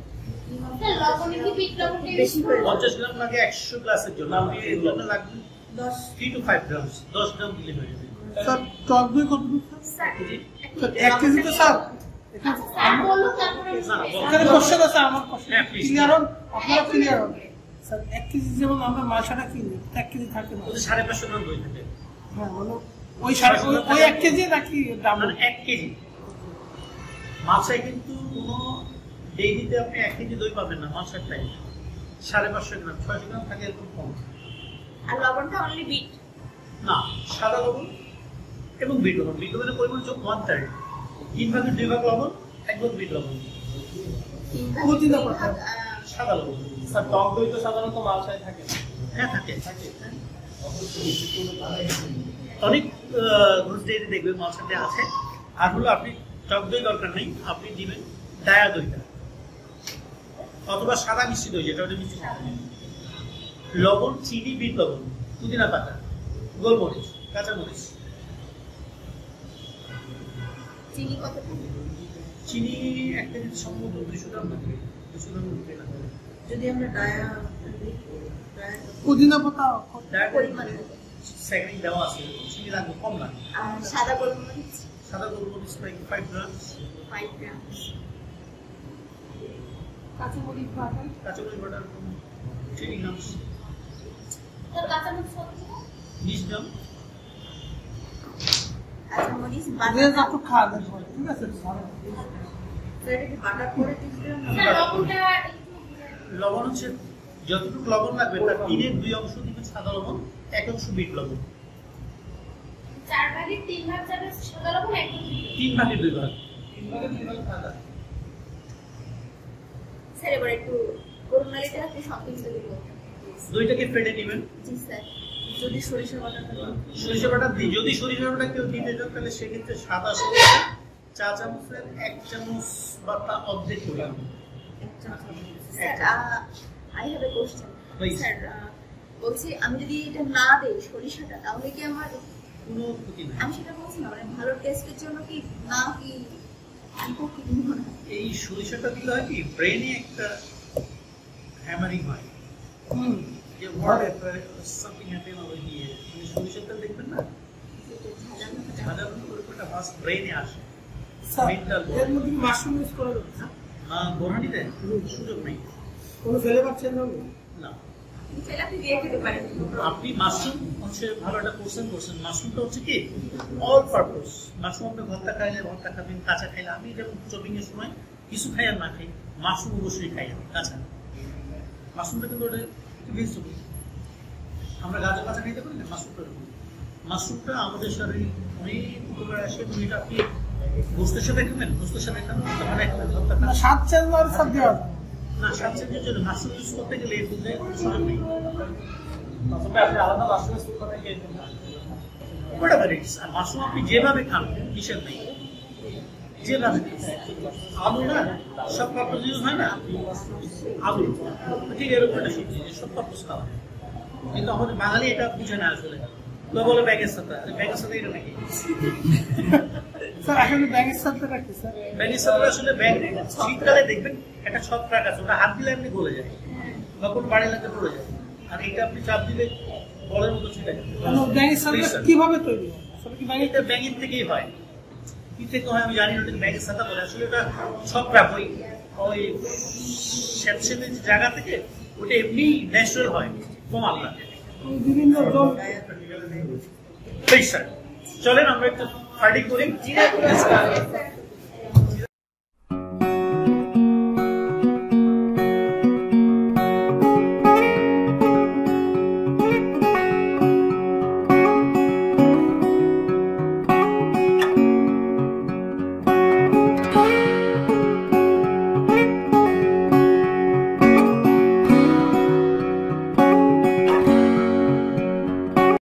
স্যার লবণে কি বিট লবণটা বেশি হয়ে যায় 50 গ্রাম লাগে 100 গ্লাসের জন্য, আপনি এর জন্য লাগবে 10 3 to 5 গ্রাম, 10 গ্রাম দিলে হয়ে যাবে। স্যার টক দই কতটুকু স্যার কেজি? স্যার 1 কেজি তো স্যার স্যার বলুন তারপরে না, না, বলুন। এখানে কোশ্চেন আছে আমার কোশ্চেন হ্যাঁ, please. ক্লিয়ার হন, আপনারা ক্লিয়ার হন। স্যার 1 কেজি যেমন আমরা মালসাটা কিনি 1 কেজি থাকে না, ওদের 550 গ্রাম দই থাকে। হ্যাঁ মানে ওই 1 কেজি নাকি দাম মানে 1 কেজি মাছায় কিন্তু কোনো ডেইরিতে আপনি 1 কেজি দই পাবেন না, মাছের টাই 550 গ্রাম, 600 গ্রাম থাকে এরকম কম। আর লবণটা অনলি বিট। না, সাদা লবণ এবং বিট লবণ, বিট লবণের পরিমাণ হচ্ছে 1/3, 3 ভাগের 2 ভাগ লবণ, 1 ভাগ বিট লবণ, পুদিনা পাতা। সাদা লবণ। স্যার টক দই তো সাধারণত মালসায় থাকে না। হ্যাঁ থাকে। অনেক গুড ডেইরি দেখবেন মাছাতে আছে। আর হলো আপনি টক দই দরকার নেই, আপনি দিবেন ডায়া দইটা অথবা সাদা মিষ্টি দই, যেটা ওটা মিষ্টি লবণ, চিনি, বিট লবণ, পুদিনা পাতা, গোলমরিচ, কাঁচামরিচ। চিনি কত থাকে? চিনি 1 কেজি সম্ভবত 200 গ্রাম থাকে, 200 গ্রাম উঠবে না। যদি আমরা ডায়া পুদিনা পাতা ডায়া পরিমাণ থাকে। সেকেন্ড দেওয়া আছে, চিনি লাগবে কম লাগে। আর সাদা গোলমরিচ সাদা গোলমরিচ 5 গ্রাম, 5 গ্রাম। কাঁচামরিচ বাটা কাঁচামরিচ বাটার 3 গ্রাম, স্যার কাঁচামরিচ কত? 20 গ্রাম। কাঁচামরিচ যে বাটা যত খাওয়া যায় সবাই, ঠিক আছে ভালো। এটা কি বাটার করে দিতে স্যার লবণটা একটু লবণ হচ্ছে যতটুকু লবণ লাগবে তার 3-এর 2 অংশ দিবেন সাদা লবণ, 1 অংশ বিট লবণ, 4 ভাগের 3 ভাগ যাবে সাদা লবণ, 1 ভাগ 3 ভাগের 2 ভাগ। স্যার এবার একটু গরুমালিটা একটু সম্পূর্ণ যদি বলতেন। দইটাকে ফেটে নেবেন। জি স্যার। যদি সরিষা বাটাটা সরিষা বাটা দিই, যদি সরিষা বাটা কেউ দিতে চান তাহলে সেক্ষেত্রে সাদা সরিষা 4 চামচের 1 চামচ বা তা অর্ধেক পরিমাণ। Sir I have a question. Please. Sir বলছি আমি যদি এটা না দেই সরিষাটা তাহলে কি আমার, কোনো ক্ষতি নাই। আমি সেটা বলছি না, মানে ভালো টেস্টের জন্য কি না কি কি মনে হয়? এই সরিষাটা দিলে হয় কি ব্রেনে একটা হ্যামারিং হয়, যে word something happen over here, মানে সরিষাটা দেখবেন না সাধারণত করে একটা ফার্স্ট ব্রেনে আসে। স্যার Mental এর মধ্যে মাশরুম ইউজ করা যাবে না? বোরহানিতে সুযোগ নেই। কোনো ফ্লেভার চেঞ্জ হবে না, চাইলে আপনি দিয়ে খেতে পারেন। আপনি মাশরুম হচ্ছে ভালো একটা কোশ্চেন করছেন। মাশরুমটা হচ্ছে কি অল পারপোজ। মাশরুম আপনি ভর্তা খাইলে ভর্তা খাবেন, কাঁচা খাইলে, আমি যেমন চপিং এর সময় কিছু খাই আর না খাই, মাশরুম অবশ্যই খাই আমি কাঁচা। মাশরুমটা কিন্তু ওটা একটু ভেজিটেবল, আমরা গাজর কাঁচা খাইতে পারি না, মাশরুমটা এরকম। মাশরুমটা আমাদের শরীরে অনেক উপকার আসে, এবং এটা আপনি গোস্তের সাথে খাবেন, গোস্তের সাথে খাবেন, মানে একটা ভর্তা খাবেন স্বাদ চেঞ্জ হওয়ার সব দেওয়া যায়। না, স্বাস্থ্যের জন্য মাশরুম ইউজ করতে গেলে এর মধ্যে সুযোগ নেই। তবে আপনি আলাদা মাশরুম স্যুপ করে খেয়ে নিন। Whatever it is, আর মাশরুম আপনি যেভাবে খান হিসেব নেই, যেভাবে আলু না সব পারপোজ ইউজ হয় না, আলু ঠিক এরকম একটা সবজি যে সব পারপোজ খাওয়া হয়। কিন্তু আমাদের বাঙালি এটা বুঝে না আসলে, তো বলে ব্যাগের সাথে, ব্যাগের সাথে এটা নাকি স্যার আসলে ব্যাগের সাথে রাখি স্যার। ব্যাগের সাথে আসলে ব্যাগ শীতকালে দেখবেন একটা ছত্রাক আছে, ওটা হাত দিলে এমনি গলে যায় বা কোনো বাড়ি লাগতে পড়ে যায়, আর এটা আপনি চাপ দিলে বলের মতো ছিটে যায়। ব্যাগের সাথে কিভাবে তৈরি হয়? আসলে কি ব্যাগের এটা ব্যাঙের থেকেই হয়, কি থেকে হয় আমি জানি না, ওটাকে ব্যাঙের ছাতা বলে। আসলে ওটা ছত্রাক, ওই স্যাঁতসেঁতে জায়গা থেকে ওটা এমনি ন্যাচারাল হয়, কম আলাদা। বিভিন্ন জল চলেন আমরা একটু ফাইটিং করি।